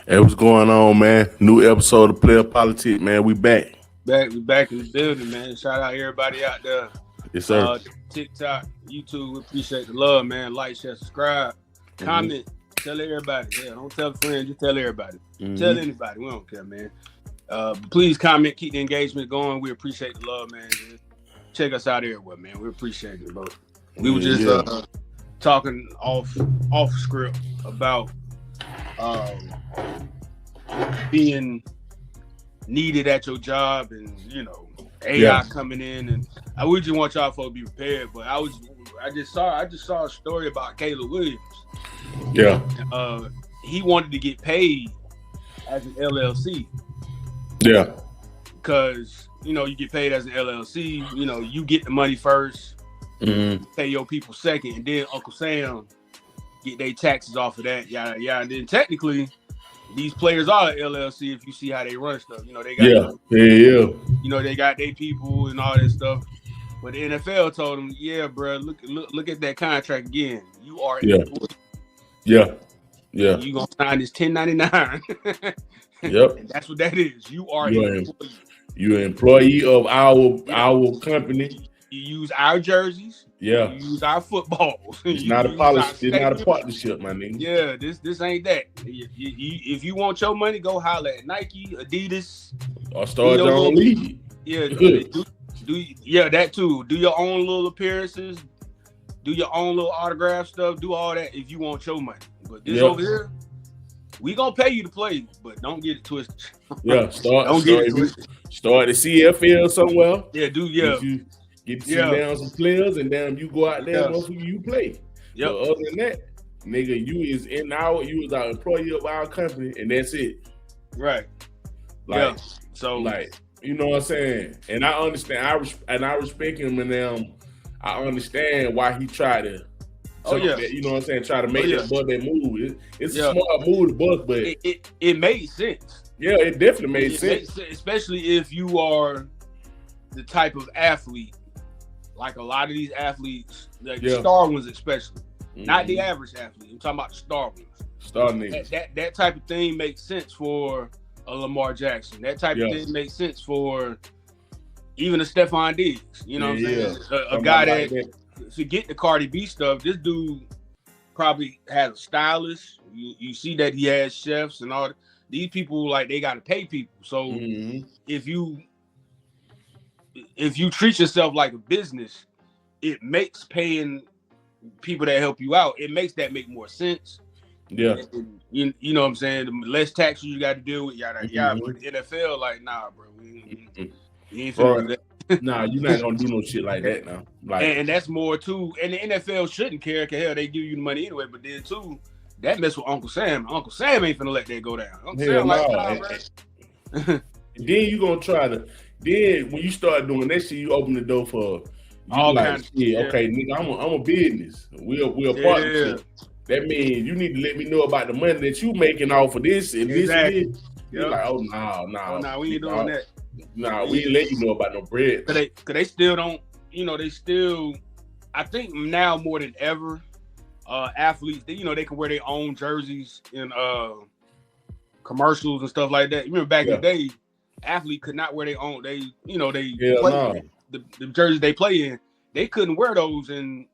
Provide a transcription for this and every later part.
Hey, what's going on, man? New episode of Playa Politics, man. We back. We back in the building, man. Shout out everybody out there. Yes, sir. TikTok, YouTube, we appreciate the love, man. Like, share, subscribe, comment, tell everybody. Yeah, don't tell a friend, just tell everybody. Tell anybody. We don't care, man. Please comment, keep the engagement going. We appreciate the love, man. Just check us out everywhere, man. We appreciate it, bro. We were just talking off script about being needed at your job, and AI coming in, and I would just want y'all folks to be prepared. But I just saw a story about Caleb Williams. Yeah. He wanted to get paid as an LLC. Yeah. Because you get paid as an LLC. You get the money first, pay your people second, and then Uncle Sam get their taxes off of that. Yeah. And then technically, these players are LLC. If you see how they run stuff, they got they got their people and all that stuff. But the NFL told them, bro, look at that contract again. You are an employee. Yeah. You gonna sign this 1099. Yep. And that's what that is. You are an employee. You're an employee of our company. You use our jerseys. Yeah. You use our footballs. It's not a policy. It's not a partnership, my nigga. Yeah, this ain't that. If you want your money, go holler at Nike, Adidas, or start your own league. Yeah, that too. Do your own little appearances. Do your own little autograph stuff. Do all that if you want your money. But this over here, we gonna pay you to play, but don't get it twisted. Yeah, start the CFL somewhere. Yeah, Get to see down some players, and then you go out there and you play. Yep. But other than that, nigga, you was our employee of our company, and that's it. Right. So you know what I'm saying? And I understand. I respect him, and I understand why he tried to. That, you know what I'm saying? Try to make that move. It's a smart move to bust, but it made sense. Yeah, it definitely made sense. Especially if you are the type of athlete. Like a lot of these athletes, like the star ones especially, not the average athlete. I'm talking about the star ones. Star niggas. That type of thing makes sense for a Lamar Jackson. That type of thing makes sense for even a Stephon Diggs. You know what I'm saying? A guy that forget the Cardi B stuff. This dude probably has a stylist. You see that he has chefs and all. These people, like, they got to pay people. So if you treat yourself like a business, it makes paying people that help you out, it makes that make more sense. Yeah. And you know what I'm saying? The less taxes you got to deal with, yada. But the NFL, like, nah, bro. You ain't finna do that. Nah, you're not going to do no shit like that now. Like, and that's more, too. And the NFL shouldn't care, because, hell, they give you the money anyway. But then, too, that mess with Uncle Sam. Uncle Sam ain't finna let that go down. Uncle Sam, like, nah, bro. Then you going to try to. Then when you start doing that shit, you open the door for all kinds of shit. Okay, nigga, I'm a business. We're a partnership. That means you need to let me know about the money that you making off of this and this and this. You're like, oh no, we ain't doing that. Nah, we ain't let you know about no bread. Cause they still don't, I think now more than ever, athletes, they can wear their own jerseys in commercials and stuff like that. You remember back in the day, athlete could not wear their own. The jerseys they play in, they couldn't wear those in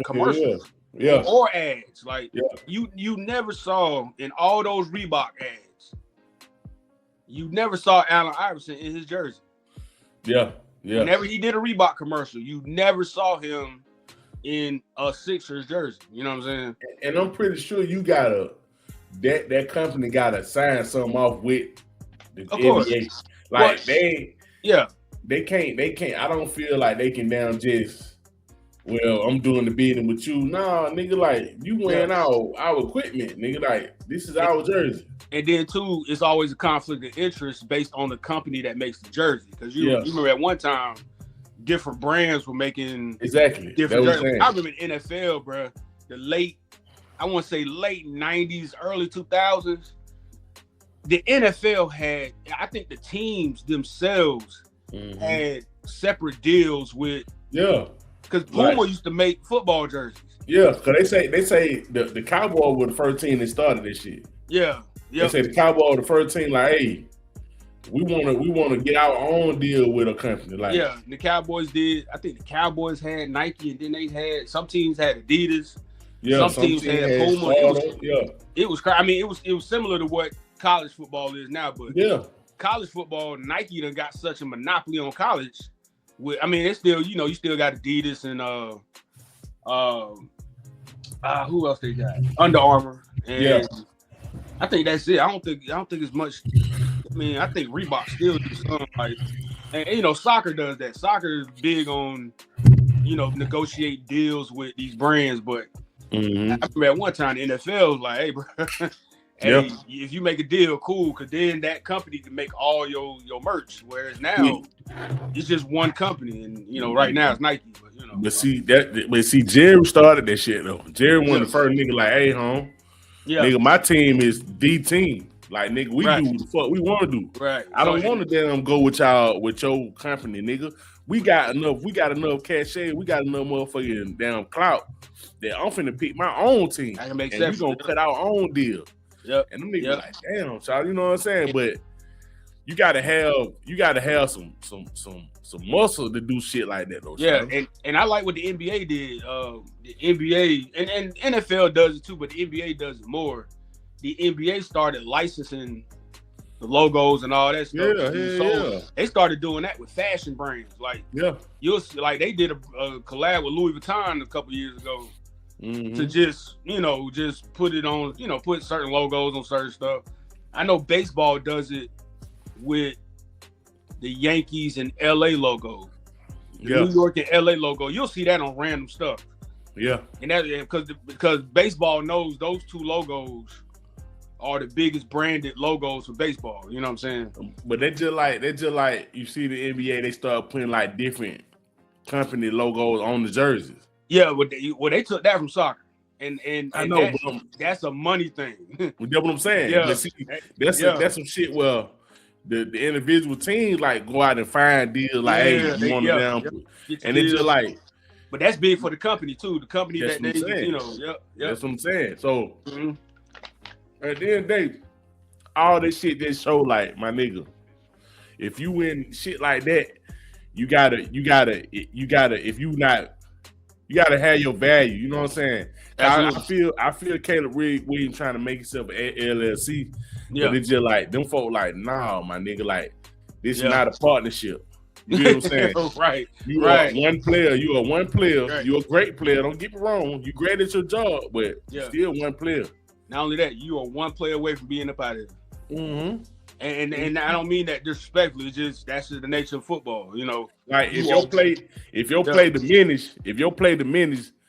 commercials or ads. Like you never saw in all those Reebok ads, you never saw Allen Iverson in his jersey. Yeah. Whenever he did a Reebok commercial, you never saw him in a Sixers jersey. You know what I'm saying? And I'm pretty sure you gotta that company gotta sign something off with the NBA. Like they can't. I don't feel like they can now just, I'm doing the bidding with you. Nah, nigga, like you wearing our equipment, nigga. Like this is our jersey. And then too, it's always a conflict of interest based on the company that makes the jersey. Because you remember at one time, different brands were making different jerseys. I remember in NFL, bro, the late 90s, early 2000s. The NFL had, I think the teams themselves had separate deals with, because Puma used to make football jerseys. Yeah, because they say the Cowboys were the first team that started this shit. Yeah, They say the Cowboys the first team like, hey, we wanna get our own deal with a company. Like the Cowboys did. I think the Cowboys had Nike, and then they had some teams had Adidas. Yeah, some teams had Puma. It was I mean, it was similar to what college football is now, but college football, Nike done got such a monopoly on college. I mean, it's still, you still got Adidas and who else they got? Under Armour. And I think that's it. I don't think it's much. I mean, I think Reebok still do something like, and soccer does that. Soccer is big on, negotiate deals with these brands, but I remember at one time the NFL was like, hey, bro, hey, if you make a deal, cool, because then that company can make all your merch. Whereas now it's just one company, and right now it's Nike. But see, Jerry started that shit though. Jerry one of the first nigga like, hey, home, nigga, my team is the team. Like, nigga, we do what the fuck we want to do. Right. I don't want to damn go with y'all with your company, nigga. We got enough cachet. We got enough motherfucking damn clout that I'm finna pick my own team. I can make sense. We gonna cut our own deal. Yep. And them niggas like, damn, child, you know what I'm saying? But you gotta have some muscle to do shit like that, though. Yeah, and I like what the NBA did. The NBA and NFL does it too, but the NBA does it more. The NBA started licensing the logos and all that stuff. They started doing that with fashion brands. Like, you'll see, like they did a collab with Louis Vuitton a couple years ago to just put it on, put certain logos on certain stuff. I know baseball does it with the Yankees and LA logo. The New York and LA logo. You'll see that on random stuff. Yeah. And that because baseball knows those two logos are the biggest branded logos for baseball. You know what I'm saying? But they just like you see the NBA, they start putting like different company logos on the jerseys. Yeah, they took that from soccer. And I know, that's a money thing. That's what I'm saying. Yeah. But see, that's some shit where the individual teams like go out and find deals like, hey, you want to down, and it's just like. But that's big for the company too. The company that's that they, That's what I'm saying. So at the end of the day, all this shit just show like, my nigga, if you win shit like that, you gotta have your value. You know what I'm saying? I feel Caleb Williams trying to make himself an LLC. But it's just like them folk like, nah, my nigga, like this is not a partnership. You know what I'm saying? Right. You are one player. You are one player. Right. You're a great player. Don't get me wrong. You great at your job, but still one player. Not only that, you are one player away from being up out of there. And I don't mean that disrespectfully. It's just that's just the nature of football. Like if your play diminish,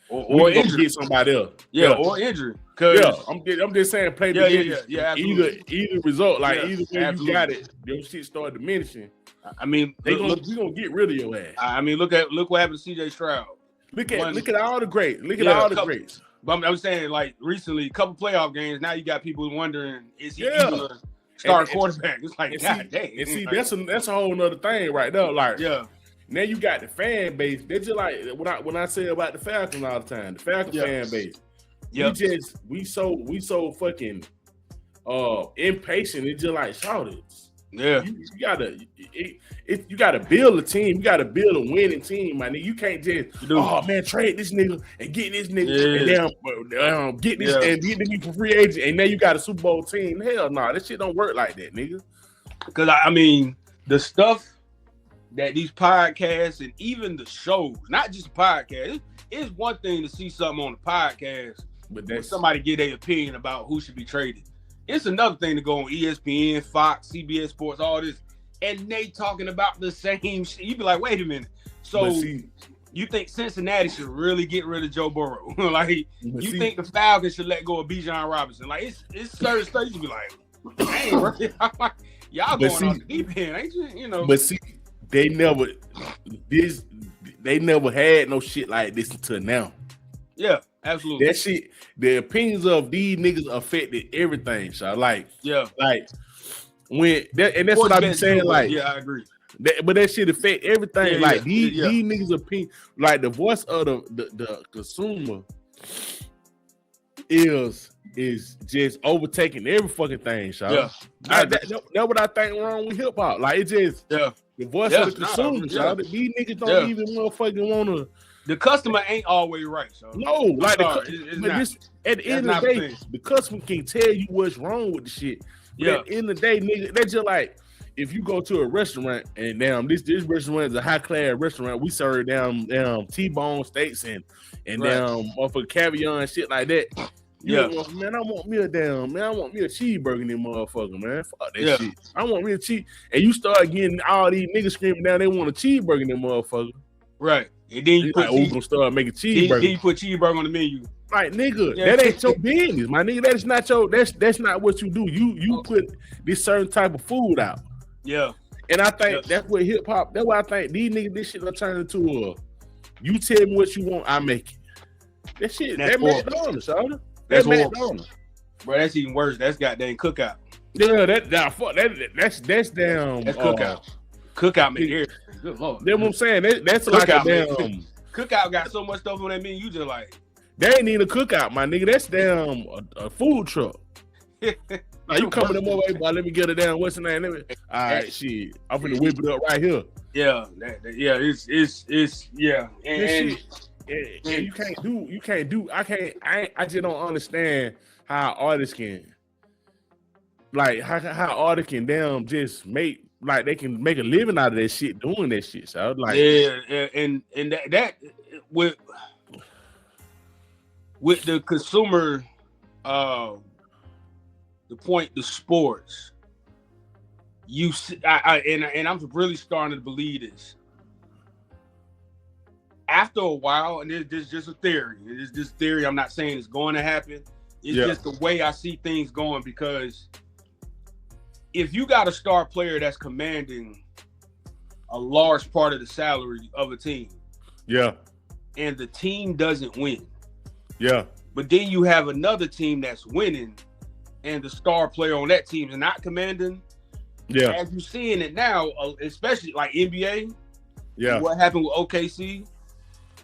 or injury, get somebody else. Or injury. I'm just saying play diminish. Either result, like either way you got it, your shit start diminishing. I mean, we gonna get rid of your ass. I mean, look what happened to CJ Stroud. Look at all the greats. Look at all the greats. But I'm saying, like recently, a couple playoff games. Now you got people wondering, is he even a start quarterback? It's like, God dang. And see, that's a whole nother thing right there. Like, now you got the fan base. They're just like when I say about the Falcons all the time. The Falcons fan base. We so fucking impatient. It's just like, shout it. Yeah, you gotta build a team. You gotta build a winning team, my nigga. You can't just trade this nigga and get this nigga and get this and get this nigga for free agent, and now you got a Super Bowl team. Hell no, that shit don't work like that, nigga. Because I mean, the stuff that these podcasts and even the shows, not just podcasts, it's one thing to see something on the podcast, but then somebody get their opinion about who should be traded. It's another thing to go on ESPN, Fox, CBS Sports, all this, and they talking about the same shit. You be like, wait a minute. So you think Cincinnati should really get rid of Joe Burrow? Like, you think the Falcons should let go of Bijan Robinson? Like, it's certain stuff you be like, dang, bro. Y'all going on the deep end, ain't you? But see, they never had no shit like this until now. Yeah. Absolutely. That shit, the opinions of these niggas affected everything, so like when that, and that's what I be saying, like, I agree. But that shit affect everything. These niggas' opinion, like the voice of the consumer is is just overtaking every fucking thing, Sean. Yeah. That's what I think wrong with hip hop. Like, it just the voice of the consumer, Sean. These niggas don't even motherfucking want to. The customer ain't always right, so no, like this, at the end of the day, the customer can tell you what's wrong with the shit. But at the end of the day, nigga, they just like if you go to a restaurant and this restaurant is a high class restaurant, we serve T-bone steaks and motherfucking caviar and shit like that. Man, I want me a cheeseburger in this motherfucker, man. Fuck that shit. I want me a cheese. And you start getting all these niggas screaming down, they want a cheeseburger in this motherfucker. Right. And then you gonna start making cheeseburger. Then you put cheeseburger on the menu. Like, nigga, that ain't your business, my nigga. That's not what you do. You put this certain type of food out. Yeah. And I think that's what hip hop. That's why I think these niggas, this shit will turn into you tell me what you want, I make it. That shit, that McDonald's, son. That's McDonald's. Bro, that's even worse. That's goddamn cookout. Yeah, that's damn. That's cookout. Cookout make everything. Good Lord. That's what I'm saying. That's like a damn. Cookout got so much stuff on that menu. You just like. They ain't need a cookout, my nigga. That's damn a food truck. Like, you coming them over, boy? Let me get it down. What's the name? All right, shit. I'm finna whip it up right here. Yeah, it's and you can't do. I just don't understand how artists can, like, how artists can damn just make. Like, they can make a living out of that shit doing that shit. So I was like, and that with the consumer, the sports, you see, and I'm really starting to believe this. After a while, and this is just a theory. It is just theory. I'm not saying it's going to happen. It's just the way I see things going, because if you got a star player that's commanding a large part of the salary of a team, and the team doesn't win, but then you have another team that's winning, and the star player on that team is not commanding, as you're seeing it now, especially like NBA, what happened with OKC,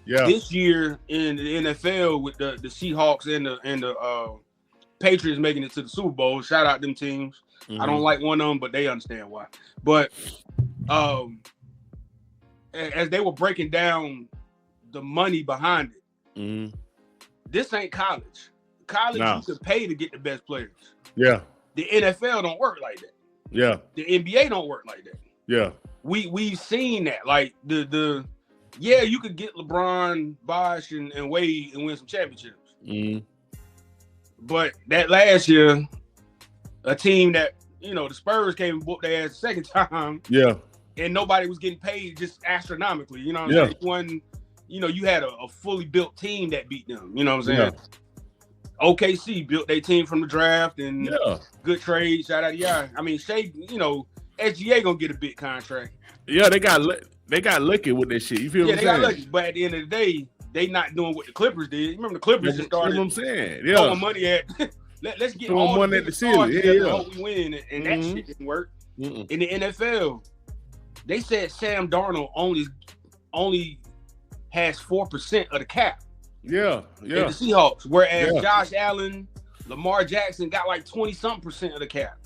this year in the NFL with the Seahawks and the Patriots making it to the Super Bowl. Shout out them teams. I don't like one of them, but they understand why. But as they were breaking down the money behind it, this ain't college. College, you can pay to get the best players. The NFL don't work like that. The NBA don't work like that. We've seen that. Like you could get LeBron, Bosh, and Wade and win some championships. But that last year, a team that, the Spurs came and whooped their ass the second time. And nobody was getting paid just astronomically. You know what I'm saying? You had a fully built team that beat them. You know what I'm saying? OKC built their team from the draft and good trades. Shout out to I mean, Shea, SGA gonna get a big contract. They got lucky with that shit. You feel what I'm saying? They got lucky. But at the end of the day, they not doing what the Clippers did. You remember the Clippers just started. That's what I'm saying. Throwing money at. Let's get all money at the ceiling. Hope we win, and that shit didn't work. In the NFL, they said Sam Darnold only has 4% of the cap. The Seahawks, whereas Josh Allen, Lamar Jackson got like 20-something% of the cap.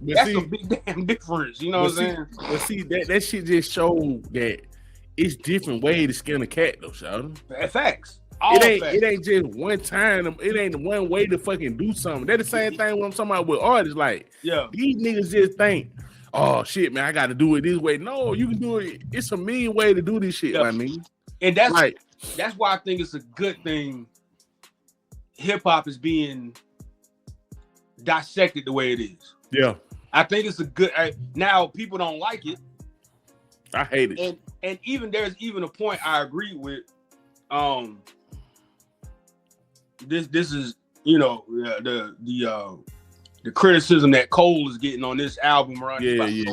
That's a big damn difference. You know what I'm saying? But see, that shit just showed that it's different way to skin a cat, though, Sheldon. Facts. It ain't just one time. It ain't one way to fucking do something. They're the same thing when I'm talking about with artists. Like, these niggas just think, oh shit, man, I got to do it this way. No, you can do it. It's a mean way to do this shit, I mean. And that's why I think it's a good thing. Hip hop is being dissected the way it is. I think it's a good. Now people don't like it. I hate it. And even there's even a point I agree with. This is the criticism that Cole is getting on this album run. He's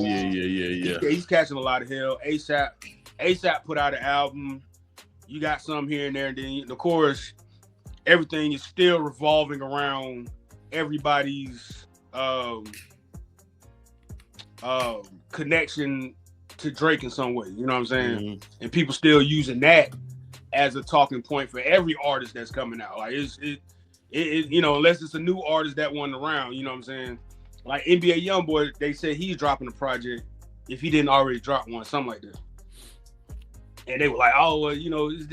catching a lot of hell. ASAP put out an album. You got some here and there, and then of course everything is still revolving around everybody's connection to Drake in some way. You know what I'm saying? And people still using that as a talking point for every artist that's coming out. Like unless it's a new artist that won the round, you know what I'm saying? Like NBA YoungBoy, they said he's dropping a project if he didn't already drop one, something like that. And they were like, oh, well,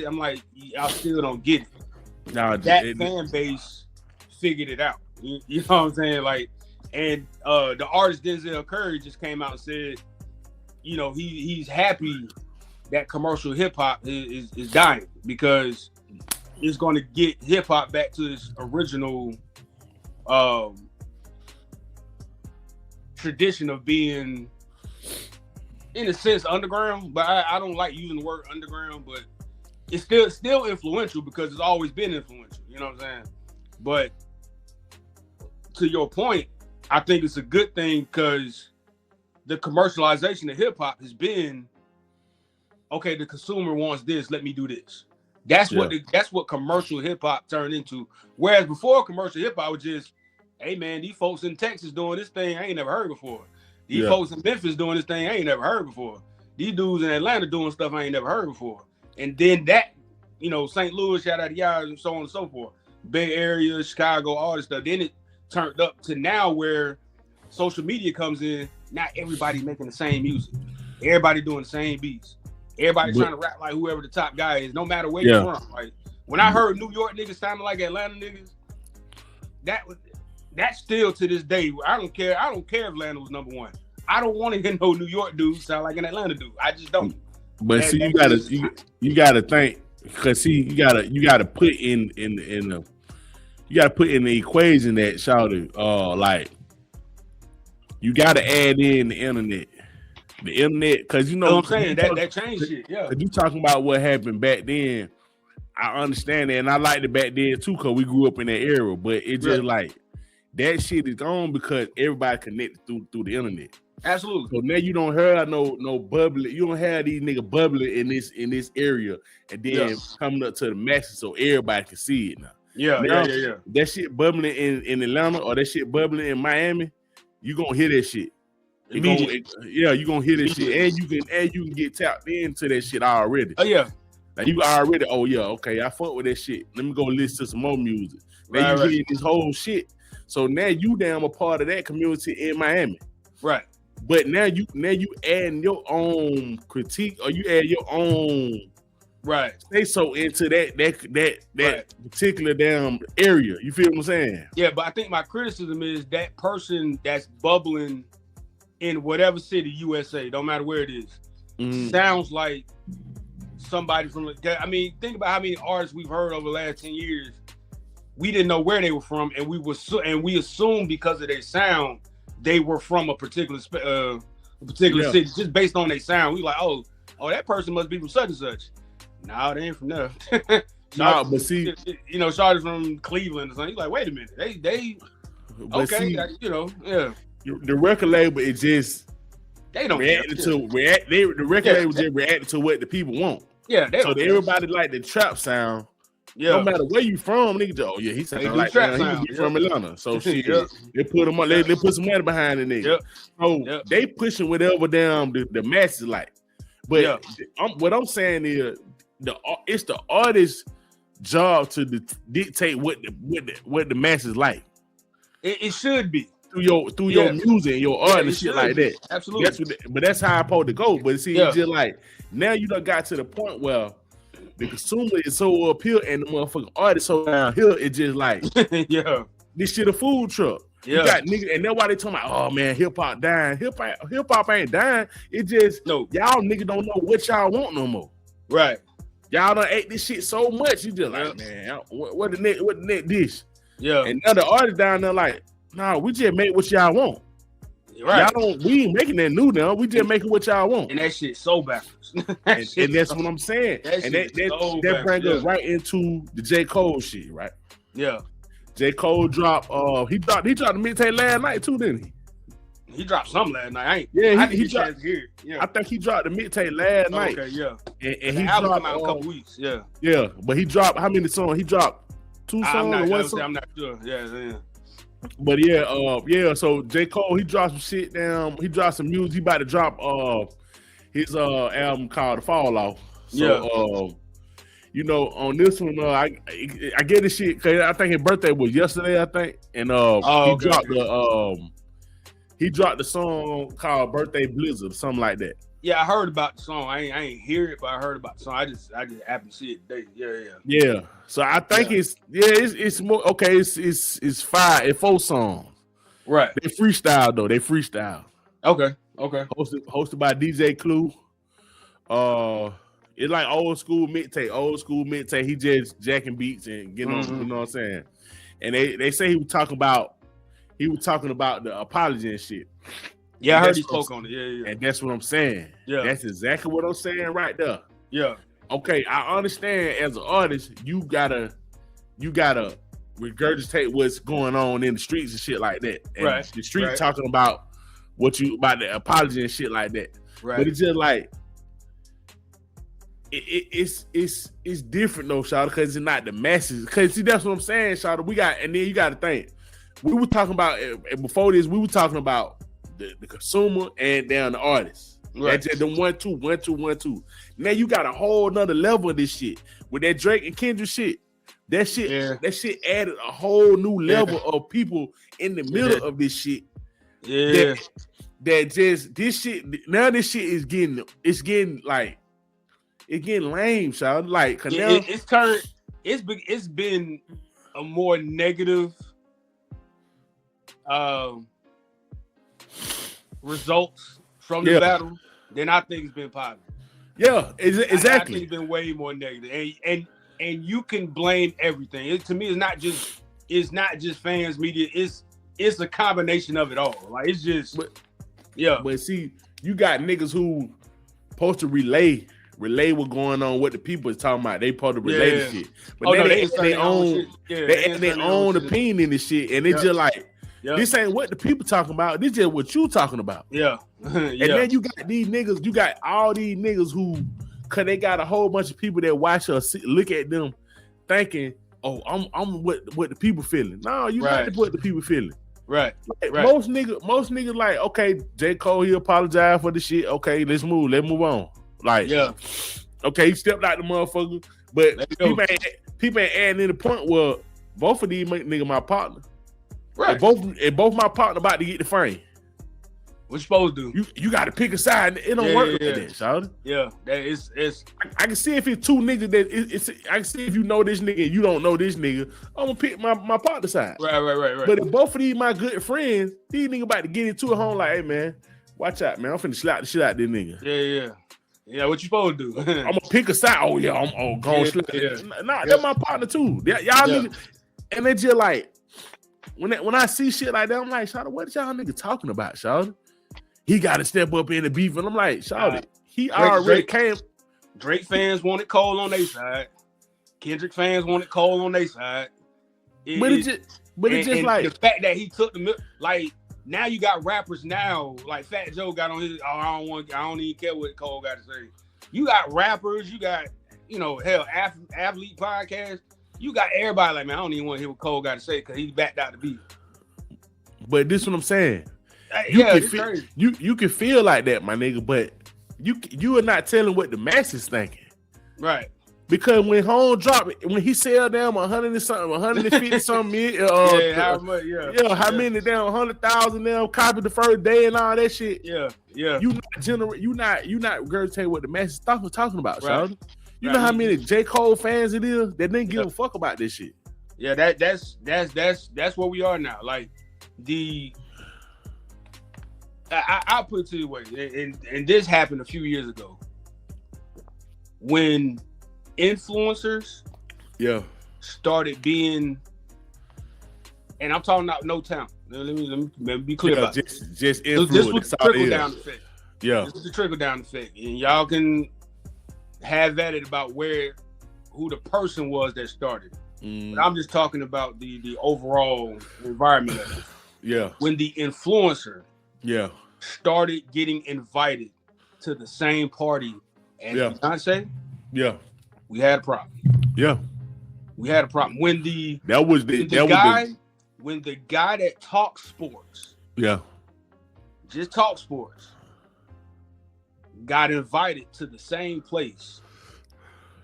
I'm like, I still don't get it. No, that fan base figured it out. You know what I'm saying? Like, and the artist Denzel Curry just came out and said, he's happy that commercial hip hop is dying because it's going to get hip hop back to its original tradition of being, in a sense, underground. But I don't like using the word underground, but it's still influential because it's always been influential. You know what I'm saying? But to your point, I think it's a good thing because the commercialization of hip hop has been, okay, the consumer wants this, let me do this. That's what commercial hip hop turned into. Whereas before, commercial hip hop was just, hey man, these folks in Texas doing this thing I ain't never heard before. These folks in Memphis doing this thing I ain't never heard before. These dudes in Atlanta doing stuff I ain't never heard before. And then that, St. Louis, shout out to y'all, and so on and so forth. Bay Area, Chicago, all this stuff. Then it turned up to now where social media comes in. Not everybody making the same music. Everybody doing the same beats. Everybody trying to rap like whoever the top guy is, no matter where you're from. Like when I heard New York niggas sounding like Atlanta niggas, that's still to this day. I don't care if Atlanta was number one. I don't want to hear no New York dude sound like an Atlanta dude. I just don't. But see, you gotta think, because see, you gotta put in the equation that shouted like you gotta add in the internet. The internet, because what I'm saying, that changed shit. Yeah. Because you talking about what happened back then. I understand that, and I liked it back then too, because we grew up in that era. But it's just like that shit is gone because everybody connected through the internet. Absolutely. So now you don't have no bubbling. You don't have these niggas bubbling in this area, and then coming up to the masses so everybody can see it now. Yeah. That shit bubbling in Atlanta or that shit bubbling in Miami, you gonna hear that shit. You gonna hear this shit, and you can get tapped into that shit already. Oh yeah, like you already. Oh yeah, okay, I fuck with that shit. Let me go listen to some more music. Now you hear this whole shit. So now you damn a part of that community in Miami, right? But now you adding your own critique or you add your own say so into that particular damn area. You feel what I'm saying? Yeah, but I think my criticism is that person that's bubbling in whatever city, USA, don't matter where it is, sounds like somebody from. I mean, think about how many artists we've heard over the last 10 years. We didn't know where they were from, and we assumed because of their sound they were from a particular city just based on their sound. We like, oh, that person must be from such and such. No, they ain't from there. No, but see, Shawty's from Cleveland or something. You're like, wait a minute, they okay, see, The record label is just they don't reacting to the record label just reacting to what the people want. Yeah, so everybody like the trap sound. Yeah, no matter where you from, nigga. Oh yeah, he sound like that. He from Atlanta. So shit, they put them on. They put some money behind the nigga. So they pushing whatever down the masses like. But what I'm saying is it's the artist's job to dictate what the masses like. It should be. Through your music and your art and shit like that. Absolutely. But that's how I'm supposed to go. But see, it's just like now you done got to the point where the consumer is so up here and the motherfucking artist so down here. It's just like this shit a food truck. You got niggas, and that's why they talking about, oh man, hip hop dying. Hip hop ain't dying. It just y'all niggas don't know what y'all want no more. Right. Y'all done ate this shit so much. You just like, man, what the next dish? Yeah. And now the artists down there like, nah, we just make what y'all want. Right. We ain't making that new now. We just making what y'all want. And that shit so backwards. and that's what I'm saying. That brings us right into the J. Cole shit, right? Yeah. J. Cole dropped he dropped the mixtape last night too, didn't he? He dropped something last night. He dropped here. Yeah. I think he dropped the mixtape last night. Okay, yeah. And he album dropped come out a couple weeks. Yeah. Yeah, but he dropped how many songs? He dropped 2 songs or 1 song? I'm not sure. Yeah. But so J. Cole, he dropped some shit down. He dropped some music. He about to drop his album called The Fall Off. So you know, on this one, I get this shit because I think his birthday was yesterday, I think, and he dropped the song called "Birthday Blizzard," something like that. Yeah, I heard about the song. I ain't hear it, but I heard about the song. I just happened to see it today. Yeah. So I think it's more okay. It's 4 songs. Right. They freestyle though. They freestyle. Okay. Hosted by DJ Clue. It's like old school mixtape. He just jacking beats and getting on. You know what I'm saying? And they say he was talking about the apology and shit. Yeah, I heard he spoke on it. Yeah. And that's what I'm saying. Yeah, that's exactly what I'm saying right there. Yeah. Okay, I understand as an artist, you gotta regurgitate what's going on in the streets and shit like that. And right. The streets talking about about the apology and shit like that. Right. But it's just like it's different though, Shawty, because it's not the masses. Because see, that's what I'm saying, Shawty. And then you got to think. We were talking about before this. We were talking about the consumer and down the artist. Right. That's just the 1, 2. Now you got a whole nother level of this shit with that Drake and Kendrick shit. That shit added a whole new level of people in the middle of this shit. Yeah. That just this shit. Now this shit is getting like it's getting lame, Sean. Like now, it's been a more negative results from the battle than I think it's been positive. Yeah, exactly. I think it's been way more negative, and you can blame everything. To me, it's not just fans, media. It's a combination of it all. Like it's just, But see, you got niggas who supposed to relay what's going on, what the people is talking about. They supposed to relay the shit, but they have their own opinion in this shit, and it's just like. This ain't what the people talking about. This is what you talking about. Yeah. And then you got these niggas. You got all these niggas who, cause they got a whole bunch of people that watch us, look at them, thinking, "Oh, I'm what the people feeling." No, you not what the people feeling. Right. Most niggas like, okay, J. Cole, he apologized for the shit. Okay, let's move on. Like, okay, he stepped out the motherfucker, but people ain't adding in the point where both of these niggas my partner. Right. And both my partner about to get the frame. What you supposed to do? You got to pick a side. It don't work like that, Shawty. Yeah, that is. I can see if it's two niggas that I can see if you know this nigga and you don't know this nigga. I'm gonna pick my partner side. Right. But if both of these my good friends, these niggas about to get into a home like, hey man, watch out, man. I'm finna slap the shit out this nigga. Yeah. What you supposed to do? I'm gonna pick a side. Oh yeah, I'm going slap. Nah, that's my partner too. Y'all niggas, and they just like. When I see shit like that, I'm like, Shawty, what y'all nigga talking about, Shawty? He got to step up in the beef, and I'm like, Shawty, he already came. Drake fans wanted Cole on their side. Kendrick fans wanted Cole on their side. It's just like the fact that he took like now you got rappers now like Fat Joe got on his. I don't even care what Cole got to say. You got rappers, you got athlete podcast. You got everybody like, man, I don't even want to hear what Cole got to say because he backed out the beat. But this is what I'm saying. You can feel like that, my nigga, but you are not telling what the masses thinking. Right. Because when Home dropped, when he sell down 100 and something, 150 something million, how much? How many down 100,000 down copied the first day and all that shit. Yeah. You not regurgitating what the masses talking about, right. You know how many J. Cole fans it is that didn't give a fuck about this shit. Yeah, that's where we are now. Like I'll put it to you way, and this happened a few years ago when influencers started being, and I'm talking about no talent. Let me be clear about this. Just influence. This was the trickle down effect. Yeah, this is the trickle down effect, and y'all can have at it about who the person was that started. But I'm just talking about the overall environment of it. Yeah. When the influencer started getting invited to the same party as Beyonce, we had a problem. Yeah. We had a problem. When the guy that talks sports, just talk sports, got invited to the same place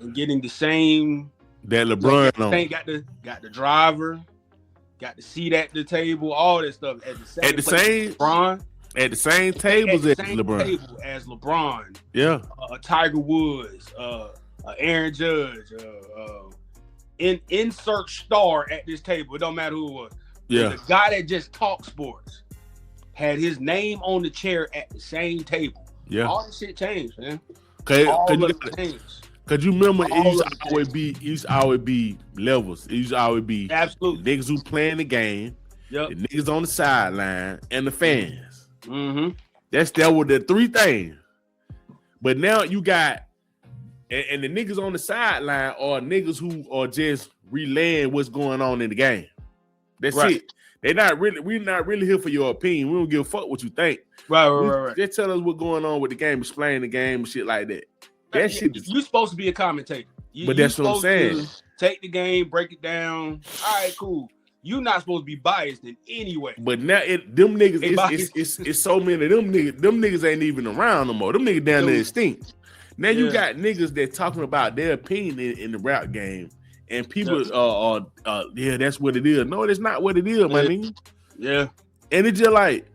and getting the same that LeBron got the driver, got the seat at the table, all that stuff at the same LeBron. At the same tables as LeBron. Yeah. Tiger Woods, Aaron Judge, insert star at this table. It don't matter who it was. Yeah. The guy that just talked sports had his name on the chair at the same table. Yeah. All this shit changed, man. Cause you remember it used to always be levels. It used to always be absolutely niggas who playing the game, the niggas on the sideline, and the fans. Mm-hmm. That were the three things. But now you got and the niggas on the sideline are niggas who are just relaying what's going on in the game. That's it. We're not really here for your opinion. We don't give a fuck what you think. Right. Just tell us what's going on with the game, explain the game and shit like that. That shit is, you supposed to be a commentator. But that's what I'm saying. Take the game, break it down. All right, cool. You're not supposed to be biased in any way. But now them niggas, it's so many of them niggas. Them niggas ain't even around no more. Them niggas down there extinct. Now you got niggas that talking about their opinion in the rap game, and people that's what it is. No, that's not what it is, my nigga. Yeah, and it's just like,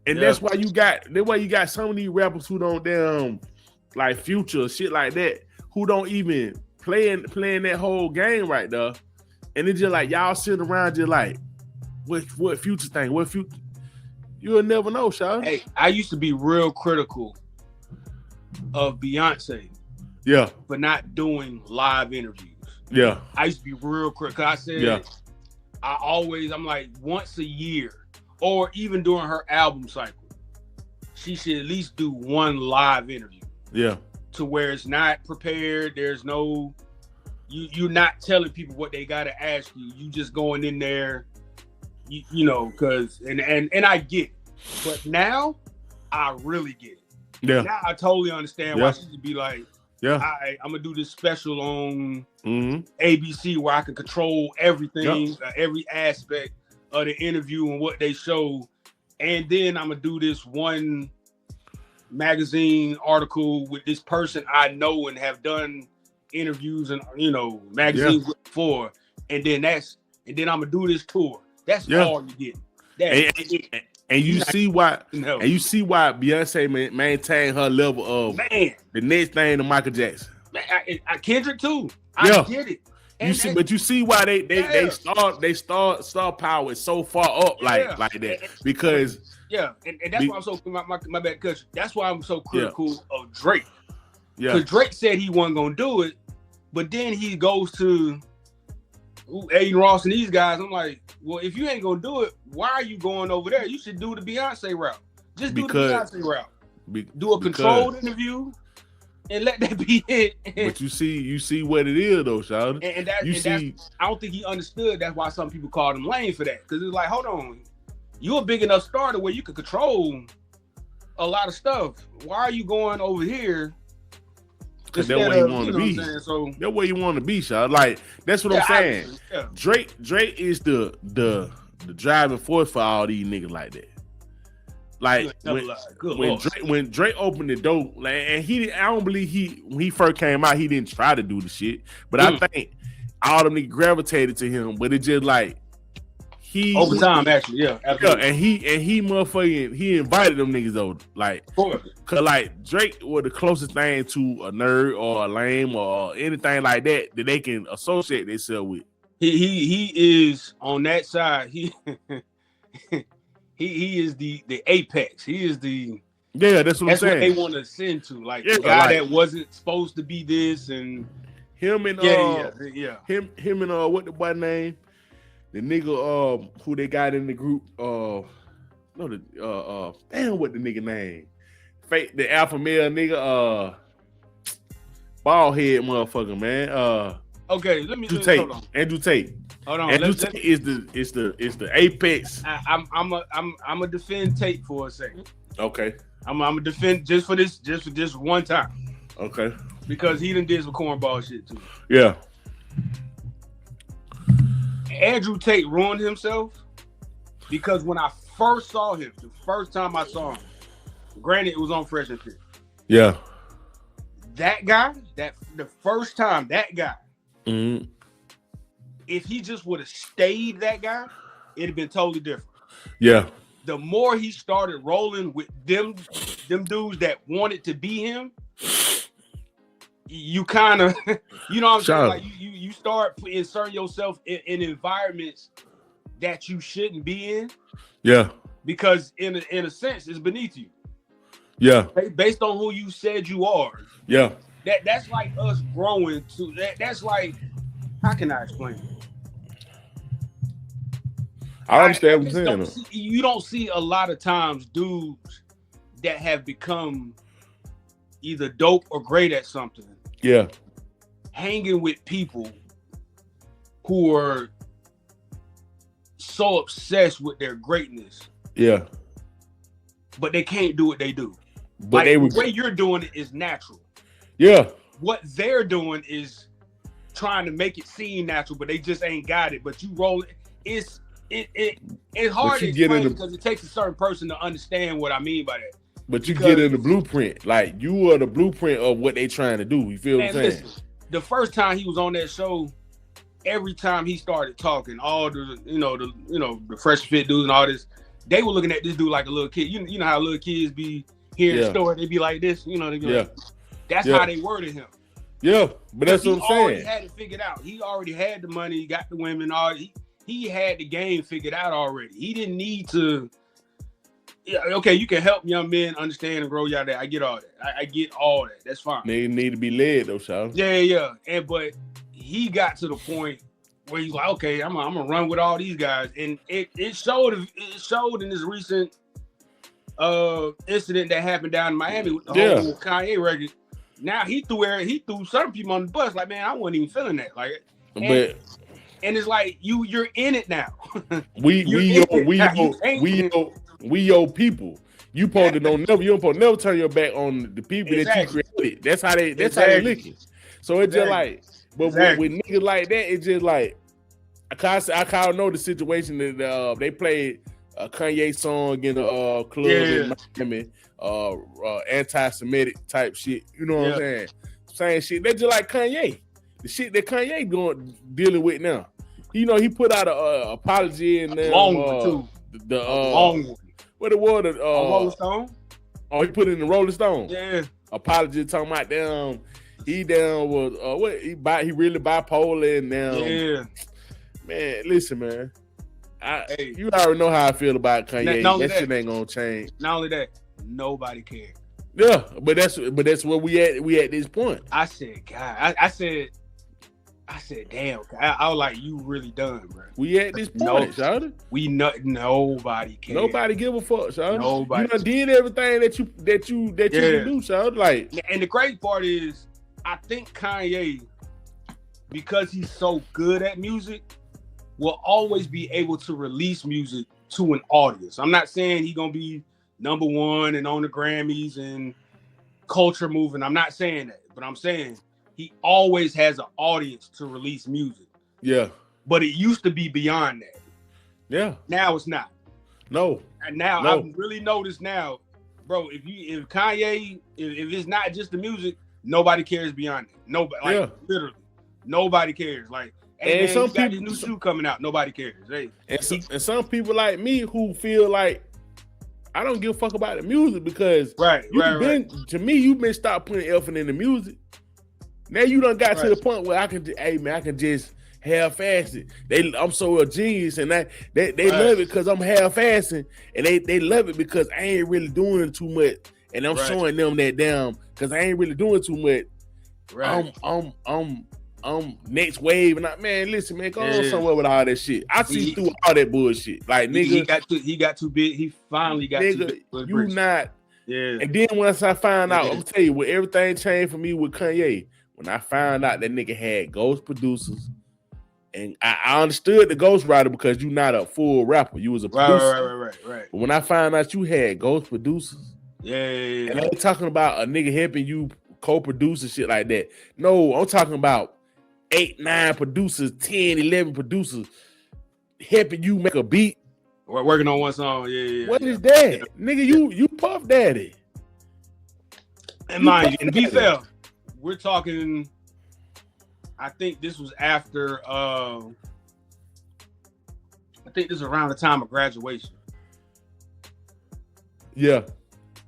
and that's why you got some of these rappers who don't damn like Future shit like that, who don't even playing that whole game right there. And it's just like y'all sitting around just like, what Future thing? What Future? You'll never know, Sean. Hey, I used to be real critical of Beyonce. Yeah. For not doing live interviews. Yeah. I used to be real critical. I said, I'm like, once a year, or even during her album cycle, she should at least do one live interview. Yeah. To where it's not prepared. There's no... You're not telling people what they gotta ask you. You just going in there, you know, because and I get it. But now I really get it. Yeah. Now I totally understand why she should be like, I'm gonna do this special on ABC where I can control everything, every aspect of the interview and what they show, and then I'm gonna do this one magazine article with this person I know and have done interviews and magazines before, and then I'm gonna do this tour. That's all you get. And you see why Beyonce maintained her level of the next thing to Michael Jackson. I Kendrick too. I get it. But you see why they star power is so far up like that because and that's why I'm so my bad country. That's why I'm so critical of Drake. Yeah, because Drake said he wasn't gonna do it, but then he goes to Aiden Ross and these guys. I'm like, well, if you ain't gonna do it, why are you going over there? You should do the Beyonce route. Just do the Beyonce route. Do a controlled interview and let that be it. But you see what it is though, Shawty. I don't think he understood. That's why some people called him lame for that. Because it's like, hold on, you're a big enough star to where you can control a lot of stuff. Why are you going over here? Because that's where you want to be. That's where you want to be, Shawty. Like that's what I'm saying. Drake is the driving force for all these niggas like that. Like when Drake opened the door, like, and I don't believe when he first came out, he didn't try to do the shit. But I think all them niggas gravitated to him. But it just like over time, actually, absolutely. And he motherfucking he invited them niggas over, like, cause like Drake was the closest thing to a nerd or a lame or anything like that they can associate themselves with. He is on that side. He is the apex. He is the that's what I'm saying. What they want to send to, like the guy that wasn't supposed to be this, and him and him and what the boy name, the nigga who they got in the group what the nigga name, fake the alpha male nigga bald head motherfucker, man. Okay, let me hold on. Andrew Tate. Hold on. Andrew Tate is the apex. I'm a defend Tate for a second. Okay. I'm a defend just for this one time. Okay. Because he done did some cornball shit too. Yeah. Andrew Tate ruined himself because when I first saw him, the first time I saw him, granted it was on Fresh and Fit. Yeah. that guy, the first time that guy, mm-hmm. if he just would have stayed that guy, it'd have been totally different. Yeah. The more he started rolling with them dudes that wanted to be him, you kind of, you know what I'm saying? Like you start inserting yourself in environments that you shouldn't be in. Yeah. Because in a sense, it's beneath you. Yeah. Based on who you said you are. Yeah. That's like us growing to that's like, how can I explain it? I understand what you're saying. You don't see a lot of times dudes that have become either dope or great at something. Yeah. Hanging with people who are so obsessed with their greatness. Yeah. But they can't do what they do. But like, the way you're doing it is natural. Yeah. What they're doing is trying to make it seem natural, but they just ain't got it. But you roll it. It's hard to explain because it takes a certain person to understand what I mean by that. But you get in the blueprint. Like, you are the blueprint of what they trying to do. You feel what I'm saying? Listen, the first time he was on that show, every time he started talking, all the fresh fit dudes and all this, they were looking at this dude like a little kid. You know how little kids be hearing the story, they be like this, they be like, that's how they were to him. Yeah, but that's what I'm saying. He already had it figured out. He already had the money, he got the women, he had the game figured out already. He didn't need to. Yeah, okay, you can help young men understand and grow y'all. That I get all that. I get all that. That's fine. They need to be led though, Sean. Yeah. But he got to the point where he's like, okay, I'm gonna run with all these guys, and it showed in this recent incident that happened down in Miami with the whole Kanye record. Now he threw certain people on the bus. Like, man, I wasn't even feeling that. Like, and it's like you're in it now. we your people. You supposed to don't never turn your back on the people that you created. That's how they looking. So it's just like, but with niggas like that, it's just like I kind of know the situation that they played a Kanye song in a club in Miami, anti-Semitic type shit. You know what I'm saying? Same shit. They just like Kanye. The shit that Kanye dealing with now. He put out a apology and long one too. The long one. What it was? Rolling Stone. Oh, he put it in the Rolling Stone. Yeah. Apology talking about he was he really bipolar and Yeah. Man, listen, man. You already know how I feel about Kanye. That shit ain't gonna change. Not only that, nobody cared. Yeah, but that's where we at this point. I said, God, I said, damn. I was like, you really done, bro. We at this point, Shawty. Nobody cares. Nobody give a fuck, Shawty. Nobody. You done did everything that you can do, Shawty. Like, and the great part is, I think Kanye, because he's so good at music, will always be able to release music to an audience. I'm not saying he's gonna be number one and on the Grammys and culture moving. I'm not saying that, but I'm saying he always has an audience to release music. Yeah. But it used to be beyond that. Yeah. Now it's not. No. And now I've really noticed now, bro, if Kanye, if it's not just the music, nobody cares beyond it. Nobody, literally. Nobody cares. Like, hey, and some people got this new shoe coming out, nobody cares. Hey. And some people like me who feel like I don't give a fuck about the music because to me, you've been stopped putting effort in the music. Now you done got to the point where I can just half-ass it. I'm so a genius, and they love it because I'm half-assing, and they love it because I ain't really doing too much, and I'm showing them that down because I ain't really doing too much. Right. I'm next wave, and man, listen, man, go on somewhere with all that shit. I see through all that bullshit. Like, nigga, he got too big. He finally got too big. You not. Yeah. And then once I find out, I'm gonna tell you, what everything changed for me with Kanye. When I found out that nigga had ghost producers, and I understood the ghostwriter because you're not a full rapper, you was a producer. Right. But when I found out you had ghost producers, and I ain't talking about a nigga helping you co-produce and shit like that. No, I'm talking about 8, 9 producers, 10, 11 producers helping you make a beat. We're working on one song. What is that? Nigga, you Puff Daddy. And mind you, and to be fair, we're talking. I think this was after. I think this was around the time of graduation. Yeah.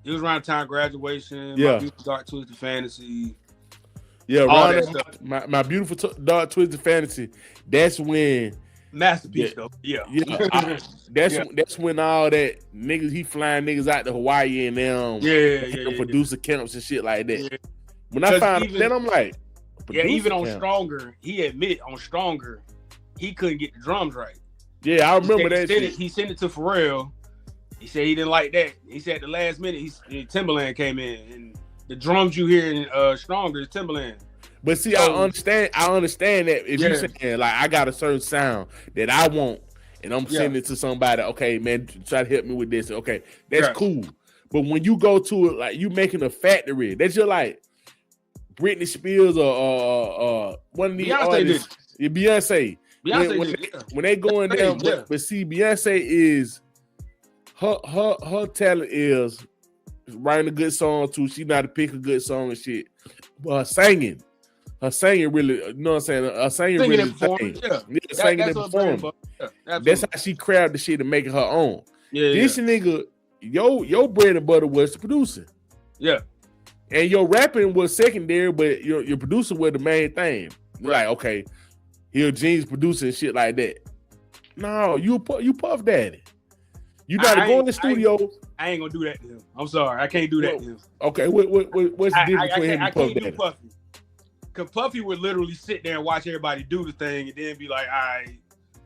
It was around the time of graduation. Yeah. My Beautiful Dark Twisted Fantasy. Yeah, my Beautiful Dark Twisted Fantasy. That's when masterpiece though. Yeah. That's when all that niggas, he flying niggas out to Hawaii and them producer camps and shit like that. Yeah. When I found that, I'm like, even on Stronger, he admit on Stronger, he couldn't get the drums right. Yeah, I remember that shit. He sent it to Pharrell. He said he didn't like that. He said at the last minute, Timbaland came in, and the drums you hear in Stronger is Timbaland. But see, I understand that if you're saying like I got a certain sound that I want, and I'm sending it to somebody, okay, man, try to help me with this. Okay, that's cool. But when you go to it, like you making a factory, that's just like Britney Spears or one of these artists. Beyonce. When they go in there, but see, Beyonce is her talent is writing a good song too. She know how to pick a good song and shit. But her singing really, you know what I'm saying? Her singing really is thing. Singing and performing. That's how she crafted the shit and make it her own. This nigga, your bread and butter was the producer. Yeah. And your rapping was secondary, but your producer was the main thing. Like, okay, he a genius producer and shit like that. No, you Puff Daddy. You gotta go in the studio. I ain't gonna do that to him. I'm sorry, I can't do that to him. Okay, what's the difference between him and Puff Daddy? Puffy. Cause Puffy would literally sit there and watch everybody do the thing and then be like, all right.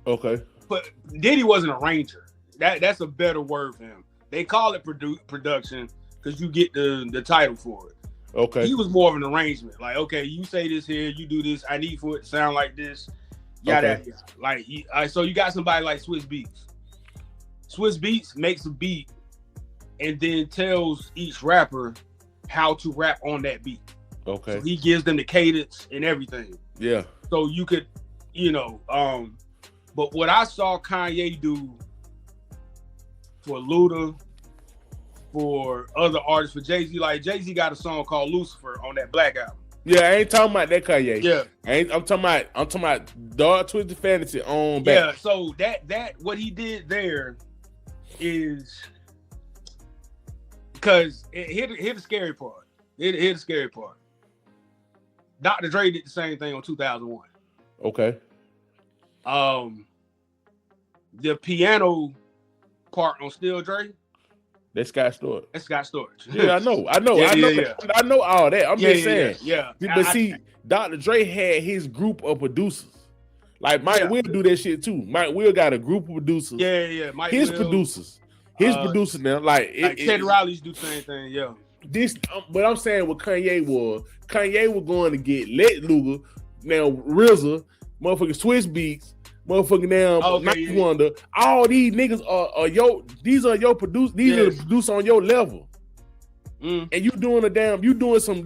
Okay. But Diddy was an arranger. That's a better word for him. They call it production because you get the title for it. Okay. He was more of an arrangement. Like, okay, you say this here, you do this. I need for it to sound like this. Yada. Like, so you got somebody like Swizz Beatz. Swizz Beatz makes a beat and then tells each rapper how to rap on that beat. Okay. So he gives them the cadence and everything. Yeah. So you could, but what I saw Kanye do for Luda, for other artists, for Jay-Z, like Jay-Z got a song called Lucifer on that Black album. Yeah, I ain't talking about that Kanye. Yeah. I'm talking about Dark Twisted Fantasy on back. Yeah, so that what he did there is because here's the scary part. Here's the scary part. Dr. Dre did the same thing on 2001. Okay. The piano part on Still Dre. That's Scott Storch. Yeah, I know all that. I'm just saying. Yeah. But see, Dr. Dre had his group of producers. Like Mike Will do that shit too. Mike Will got a group of producers. Yeah. His producers now. Like Teddy Riley's do the same thing. Yeah. But I'm saying what Kanye was going to get Let Luger, now RZA, motherfucking Swizz Beatz, motherfucking now Night Wonder. All these niggas are your producers. These are the producers on your level. And you doing some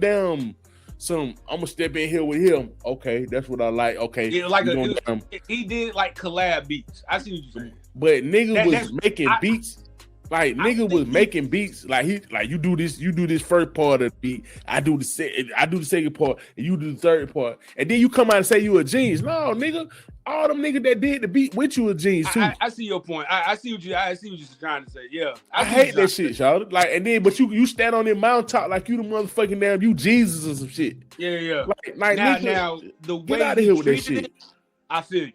I'm gonna step in here with him. Okay, that's what I like. Okay, he did like collab beats. I see what you're saying. But niggas was making beats. Like nigga was making beats like you do this first part of the beat, I do the second part, and you do the third part, and then you come out and say you a genius. No, nigga, all them niggas that did the beat with you a genius too. I see your point. I see what you're trying to say. Yeah, I hate that shit, y'all. Like, and then but you stand on the mountaintop like you the motherfucking damn you Jesus or some shit. Yeah. Like now the way get out of here with that shit. I feel you.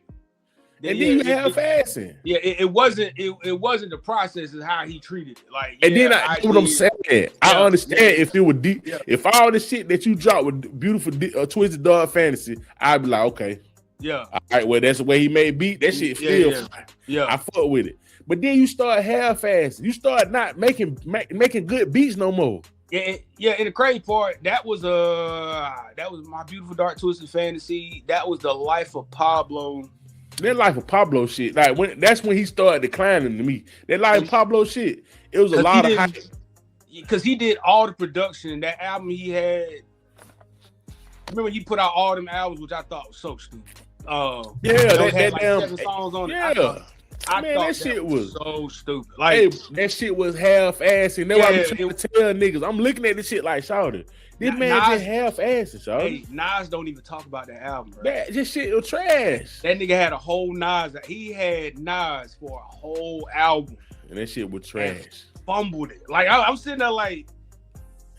And then you have fasting. Yeah, it wasn't the process, is how he treated it. Like, and then what I'm saying, I understand if it was deep, if all the shit that you dropped with beautiful Twisted Dark Fantasy, I'd be like, okay, all right, well that's the way he made beat. That shit feel fine. Yeah, I fuck with it. But then you start half-assing. You start not making good beats no more. Yeah, and the crazy part, that was My Beautiful Dark Twisted Fantasy. That was the Life of Pablo. That Life of Pablo shit, like that's when he started declining to me. That Life of Pablo shit, it was a lot of hype. Because he did all the production. That album he had. Remember he put out all them albums, which I thought was so stupid. That had like 7 songs on it. that shit was so stupid. Like, hey, that shit was half-assed, and that's why I'm trying to tell niggas. I'm looking at this shit like, shawty, this man just half-assed, shawty. Hey, Nas don't even talk about that album, bro. This shit was trash. That nigga had a whole Nas. He had Nas for a whole album, and that shit was trash. Fumbled it. Like I'm sitting there like,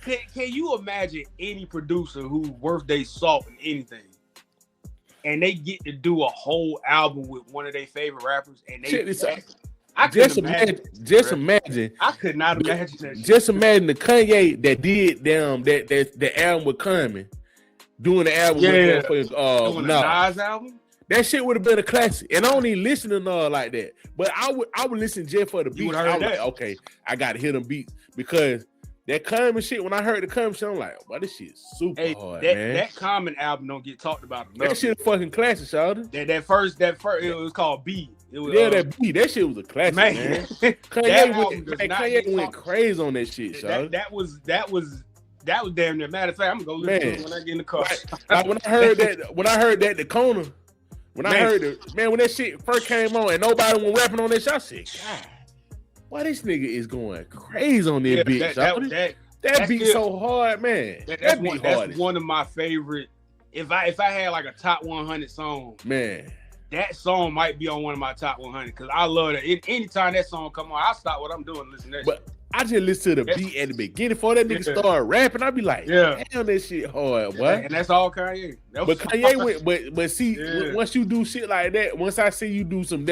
can you imagine any producer who's worth their salt in anything, and they get to do a whole album with one of their favorite rappers, and they just imagine. I could not imagine that. Just imagine the Kanye that did the album with Kanye, doing the album with doing the Nas album. That shit would have been a classic, and I don't even listen to Nas like that. But I would listen just for the beats. I was like, okay, I gotta hear them beats because that Common shit. When I heard the Common shit, I'm like, "Wow, this shit is super hard, man." That Common album don't get talked about enough. That shit fucking classic, shawty. That first, it was called B. It was, that beat. That shit was a classic, man. Kanye went crazy on that shit, shawty. That was damn near. Matter of fact, I'm gonna go listen to it when I get in the car. Like when I heard that the corner. When I heard it, man, when that shit first came on and nobody was rapping on that shit, I said, God, why this nigga is going crazy on this beat? That beat so hard, man. That's one of my favorite. If I had like a top 100 song, man, that song might be on one of my top 100 because I love it. Anytime that song come on, I stop what I'm doing and listen to that shit. I just listen to the beat at the beginning before that nigga start rapping. I be like, damn, that shit hard, boy. And that's all Kanye. But Kanye went, but see, once you do shit like that, once I see you do some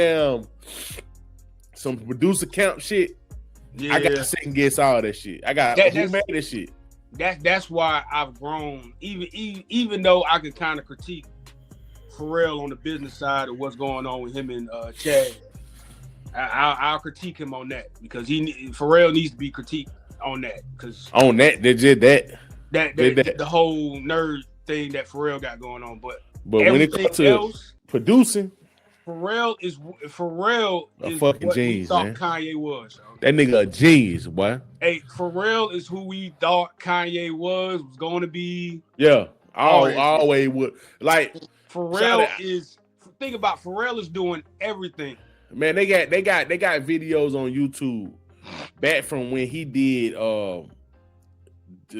producer camp shit, I got to second guess all that shit. I got who made that shit. That's why I've grown. Even though I could kind of critique Pharrell on the business side of what's going on with him and Chad. I'll critique him on that because Pharrell needs to be critiqued on that because on that they did that the whole nerd thing that Pharrell got going on. But when it comes to producing, Pharrell is a fucking genius, thought man. Kanye was. That nigga a genius, boy. Hey, Pharrell is who we thought Kanye was going to be. Yeah, always would. Like Pharrell is. Think about Pharrell is doing everything. Man, they got videos on YouTube back from when he did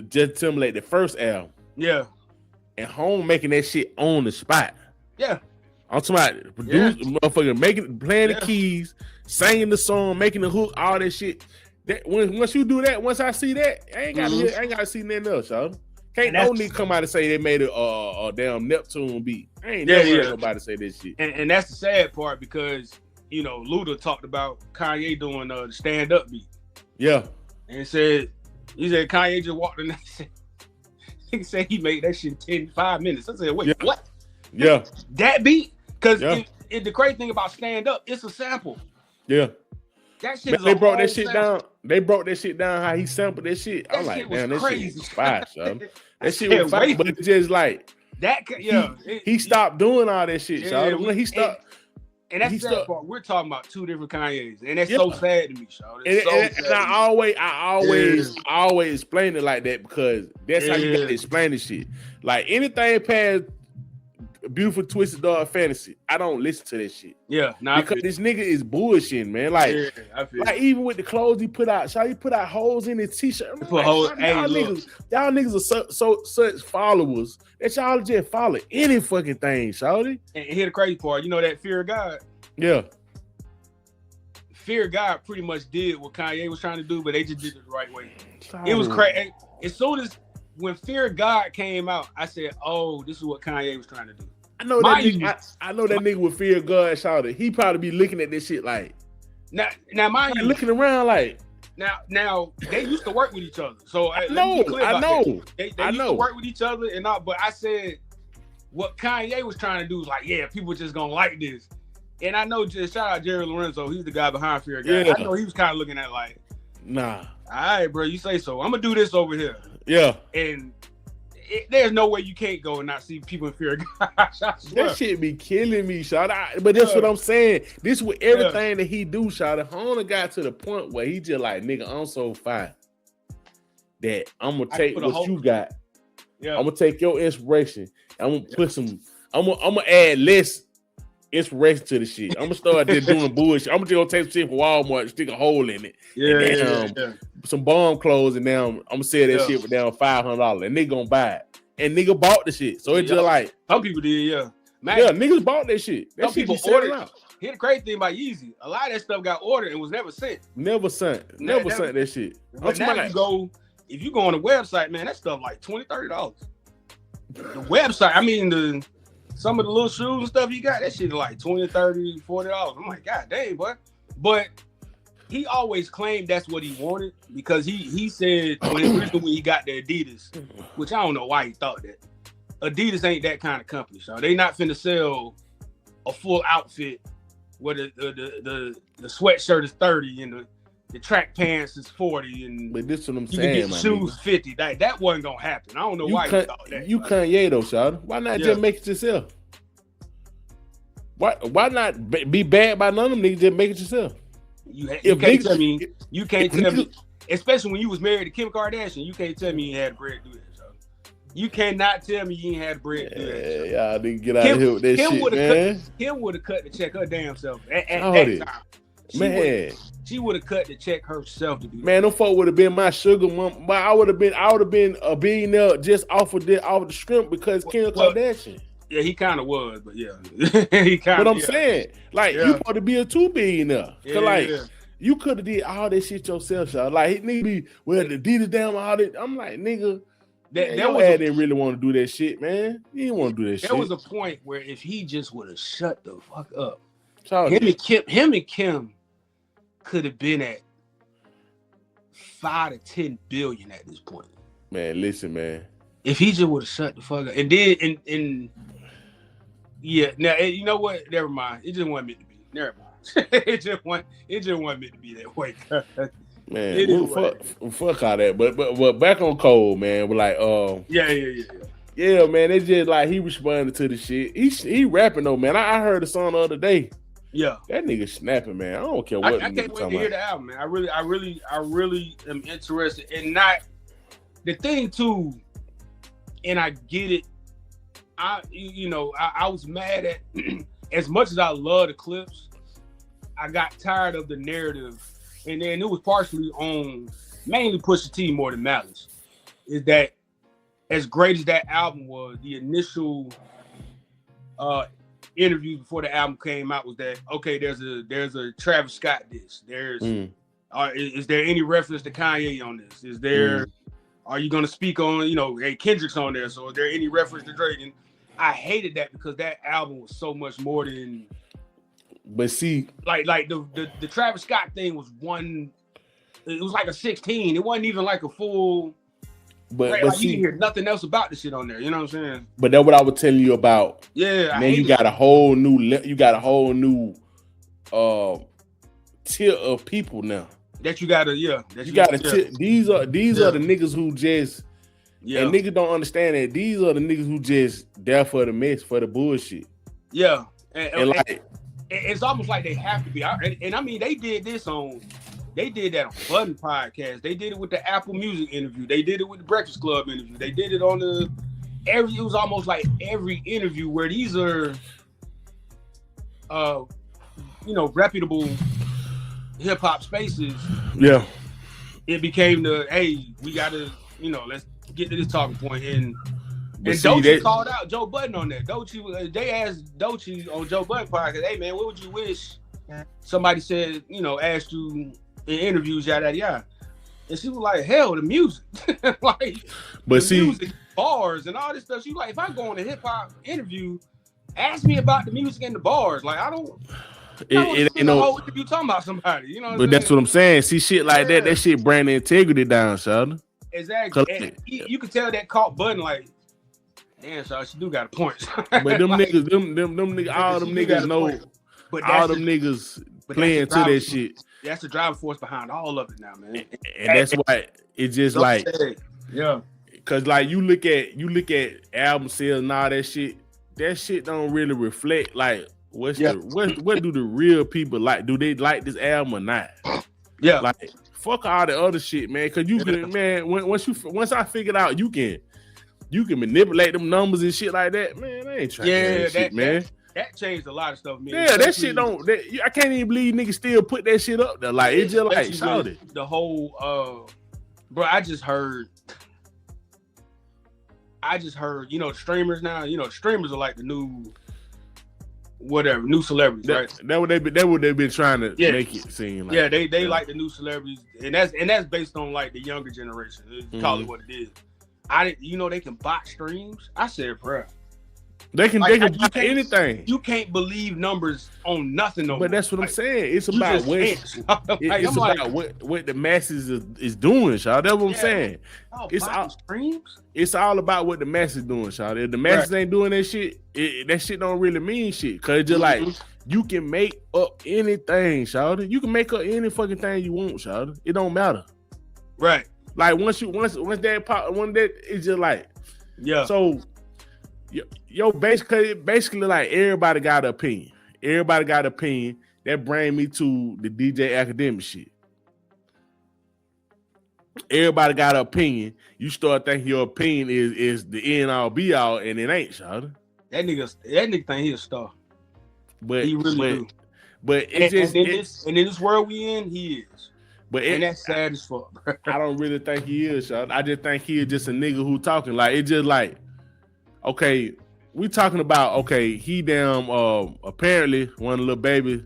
Just Timberlake the first album. Yeah. And Home making that shit on the spot. Yeah. I'm talking about motherfucking playing the keys, singing the song, making the hook, all that shit. Once you do that, once I see that, I ain't gotta see nothing else, y'all. Can't no nigga come out and say they made a damn Neptune beat. I ain't never heard nobody say this shit. And that's the sad part because Luda talked about Kanye doing the stand-up beat. Yeah. And he said Kanye just walked in there. He said he made that shit in 5 minutes. I said, wait, what? Yeah. That beat? Because the crazy thing about stand-up, it's a sample. Yeah. That shit they brought that shit down. They broke that shit down how he sampled that shit. I'm like, damn, that shit was fire, son. That shit was fire, but it's just like that. He stopped doing all that shit, son. When he stopped. And that's the sad part. We're talking about two different Kanyes, and that's so sad to me, Sean. And I always explain it like that because that's how you gotta explain this shit. Like anything past Beautiful Twisted Dark Fantasy, I don't listen to that shit. Yeah, because this nigga is bullshitting, man. Like even with the clothes he put out, he put out holes in his t-shirt. Y'all niggas are such followers that y'all just follow any fucking thing, shawty. And here the crazy part, you know that Fear of God? Yeah. Fear of God pretty much did what Kanye was trying to do, but they just did it the right way. It was crazy. As soon as when Fear of God came out, I said, "Oh, this is what Kanye was trying to do." I know that nigga with Fear of God, shawty. He probably be looking at this shit like now mind you, looking around like now they used to work with each other. So I know. They used to work with each other and not. But I said what Kanye was trying to do was like, yeah, people just gonna like this. And I know, just shout out Jerry Lorenzo, he's the guy behind Fear of God. I know he was kind of looking at like, nah. All right, bro, you say so. I'm gonna do this over here. Yeah. And there's no way you can't go and not see people in Fear of God. That shit be killing me, shot. But that's what I'm saying. This with everything that he do, shot. Hona got to the point where he just like, nigga, I'm so fine that I'm gonna take what you got. Yeah. I'm gonna take your inspiration. I'm gonna put some. I'm gonna add less inspiration to the shit. I'm gonna start just doing bullshit. I'm just gonna take some shit from Walmart, stick a hole in it. Yeah, some bomb clothes, and now I'm gonna sell that shit for down $500, and they gonna buy it. And nigga bought the shit, so it's just like some people did, niggas bought that shit. That shit people ordered out. Here's the crazy thing about Yeezy. A lot of that stuff got ordered and was never sent. Never sent that shit. But now if you go on the website, man, that stuff like $20-$30. The website, I mean, some of the little shoes and stuff you got, that shit is like $20, $30, $40. I'm like, God dang, boy. But he always claimed that's what he wanted because he said when he got the Adidas, which I don't know why he thought that. Adidas ain't that kind of company, so they not finna sell a full outfit where the sweatshirt is 30 and the track pants is 40 and but this what I'm you saying, can get shoes 50. That wasn't gonna happen. I don't know why you thought that. You Kanye though, Shawty. Why not just make it yourself? Why not be bad by none of them niggas? Just make it yourself. You can't tell me, especially when you was married to Kim Kardashian, you can't tell me you had bread to do that. You cannot tell me you ain't had bread to do that. Y'all didn't get out of here with that shit, man. Kim would have cut the check her damn self at that time. She would have cut the check herself to do that. Man, them folk would have been my sugar mom, but I would have been a billionaire just off of the shrimp because Kim Kardashian. Yeah, he kind of was, but yeah, he kind of. But I'm saying, like, you supposed to be a $2 billionaire. Cause you could have did all that shit yourself, y'all. Like, he need to be the Adidas down all that. I'm like, nigga. That didn't really want to do that shit, man. He didn't want to do that shit. There was a point where if he just would have shut the fuck up, him and Kim could have been at 5 to 10 billion at this point. Man, listen, man. If he just would have shut the fuck up, and then now you know what? Never mind. It just wasn't meant to be. Never mind. it just wasn't meant to be that way. Man, fuck all that. But back on Cole, man. We're like, yeah, man. It's just like he responded to the shit. He rapping though, man. I heard the song the other day. Yeah, that nigga snapping, man. I don't care what. I can't wait to hear the album, man. I really am interested. And not the thing too. And I get it. I was mad at as much as I love the clips. I got tired of the narrative. And then it was partially on mainly Pusha T more than Malice. Is that as great as that album was, the initial interviews before the album came out was that okay? There's a Travis Scott diss. Is there any reference to Kanye on this? Is there? Are you gonna speak on hey Kendrick's on there? So is there any reference to Drake? And I hated that because that album was so much more than. But see, like the Travis Scott thing was one. It was like a 16. It wasn't even like a full. But see, you didn't hear nothing else about the shit on there. You know what I'm saying? But that's what I was telling you about. Yeah, man, you got a whole new tier of people now. That you gotta, These are the niggas who just. Yeah. And niggas don't understand that these are the niggas who just there for the mess, for the bullshit. Yeah, and like. It's almost like they have to be. And I mean, they did that on Button Podcast. They did it with the Apple Music interview. They did it with the Breakfast Club interview. They did it on it was almost like every interview where these are, reputable hip hop spaces. Yeah. It became we gotta, let's get to this talking point. And called out Joe Budden on that. They asked Doechii on Joe Budden podcast, hey man, what would you wish somebody said, asked you in interviews, yada yada. And she was like, hell, the music. Music, bars and all this stuff. She was like, if I go on a hip hop interview, ask me about the music and the bars. Like I don't whole interview talking about somebody, But that's what I'm saying. See shit like that shit bring the integrity down, Sheldon. Exactly. You could tell that caught Budden like, damn, so she do got a point. But them niggas, them niggas, all them niggas know. All them niggas playing to that shit. That's the driving force behind all of it now, man. And that's why it's just like, cause like you look at album sales and all that shit don't really reflect like what do the real people like? Do they like this album or not? Yeah, like fuck all the other shit, man. Cause you can, man. Once I figured out you can manipulate them numbers and shit like that, man. I ain't trying to that shit, man. that changed a lot of stuff, man. Yeah, that shit don't. I can't even believe niggas still put that shit up there. Like it's just like shout it. The whole, bro. I just heard. You know, streamers now. You know, streamers are like the new, new celebrities, right? That what they've been trying to make it seem like. Yeah, they like the new celebrities, and that's based on like the younger generation. Call it what it is. They can bot streams. I said, bro. They can buy anything. You can't believe numbers on nothing no more. But that's what I'm saying. It's about what the masses is doing, y'all. That's what I'm saying. It's all about what the masses doing, y'all. If the masses ain't doing that shit, that shit don't really mean shit. Cause it's just like you can make up anything, y'all. You can make up any fucking thing you want, y'all. It don't matter. Right. Like once that pop, it's just like So. Yo, basically, like everybody got an opinion. Everybody got an opinion. That bring me to the DJ academic shit. Everybody got an opinion. You start thinking your opinion is the end all be all, and it ain't, Shawty. That nigga think he a star. But he really do. But it's in this world we in, he is. And that's sad as fuck, bro. I don't really think he is, Shawty. I just think he is just a nigga who talking. Like it's just like. Okay, we talking about he apparently one of the little baby,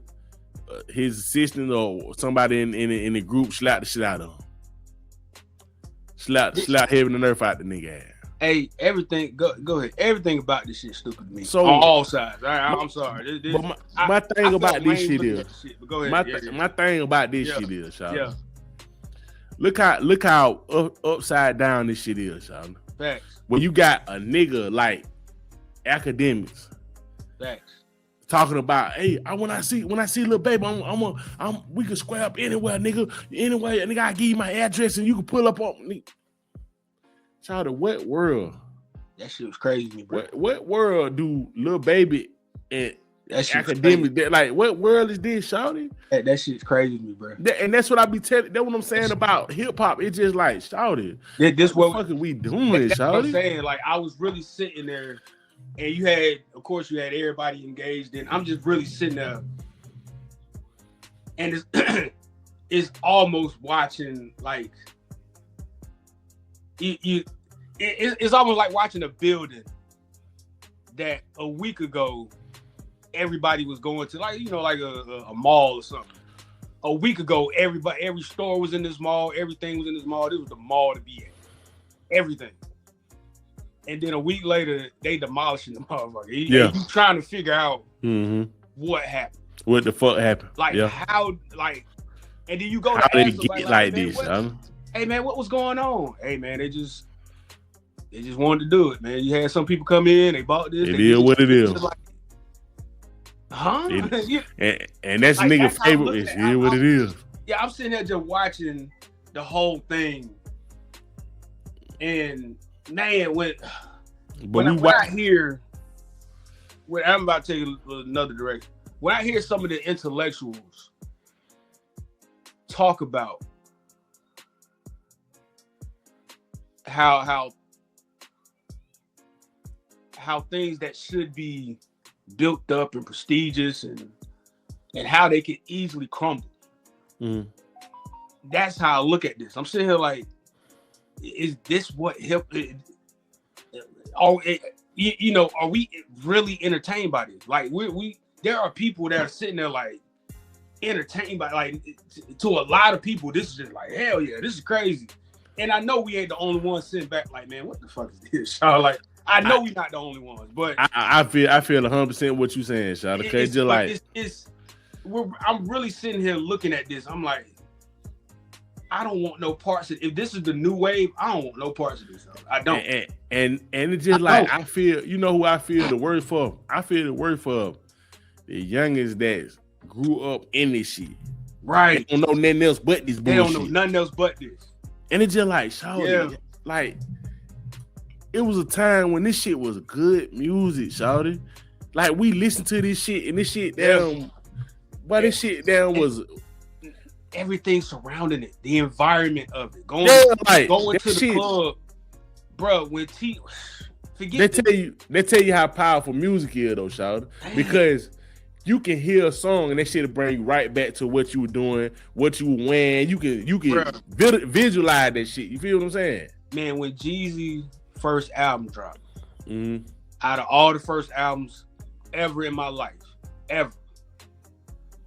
his assistant or somebody in the group slapped the shit out of him. Slapped heaven and earth out the nigga ass. Hey, everything go ahead. Everything about this shit stupid to me. So on all sides. I'm sorry. My thing about this shit is go ahead. My thing about this shit is, y'all. Yeah. Look how upside down this shit is, y'all. Facts. When you got a nigga like academics, facts, talking about, hey, when I see little baby, we can square up anywhere, nigga. Anyway, nigga, I give you my address and you can pull up on me. Child, what world? That shit was crazy to me, bro. What world do little baby and academics? Like, what world is this, shawty? That shit's crazy to me, bro. And that's what I be telling. That's what I'm saying about hip hop. It's just like, shawty. This what the fuck are we doing, that's shawty? What I'm saying, like, I was really sitting there, and you had everybody engaged, and I'm just really sitting there, and it's almost watching like it's almost like watching a building that a week ago everybody was going to, like, like a mall or something. A week ago, every store was in this mall, everything was in this mall. This was the mall to be at. Everything. And then a week later, they demolishing the motherfucker. You trying to figure out what happened. What the fuck happened? Like how, like, and then you go how to did it get like this? Hey man, what was going on? Hey man, they just wanted to do it, man. You had some people come in, they bought this. It is what it is. Like, huh? And that's like, nigga favorite. It is what it is. Yeah, I'm sitting there just watching the whole thing, and man, when I hear, I'm about to take another direction. When I hear some of the intellectuals talk about how things that should be built up and prestigious and how they can easily crumble. That's how I look at this. I'm sitting here like, is this what hip? Are we really entertained by this? Like there are people that are sitting there like entertained by, like, to a lot of people, this is just like, hell yeah, this is crazy. And I know we ain't the only ones sitting back like, man, what the fuck is this, y'all? Like, I know we're not the only ones, but I feel 100% what you saying, Shawty. Because just like I'm really sitting here looking at this. I'm like, I don't want no parts of it. If this is the new wave, I don't want no parts of this. I don't. And it's just like, I feel, who I feel the worst for? I feel the worst for the youngest that grew up in this shit. Right. They don't know nothing else but this bullshit. They don't know nothing else but this. And it's just like, Shawty, like, it was a time when this shit was good music, Shawty. Like, we listened to this shit, and this shit down, but this shit down was everything surrounding it, the environment of it, going to the club, bro. When They tell you how powerful music is though, shout. Because you can hear a song and that shit'll bring you right back to what you were doing, what you were wearing. You can visualize that shit. You feel what I'm saying? Man, when Jeezy first album dropped, out of all the first albums ever in my life, ever,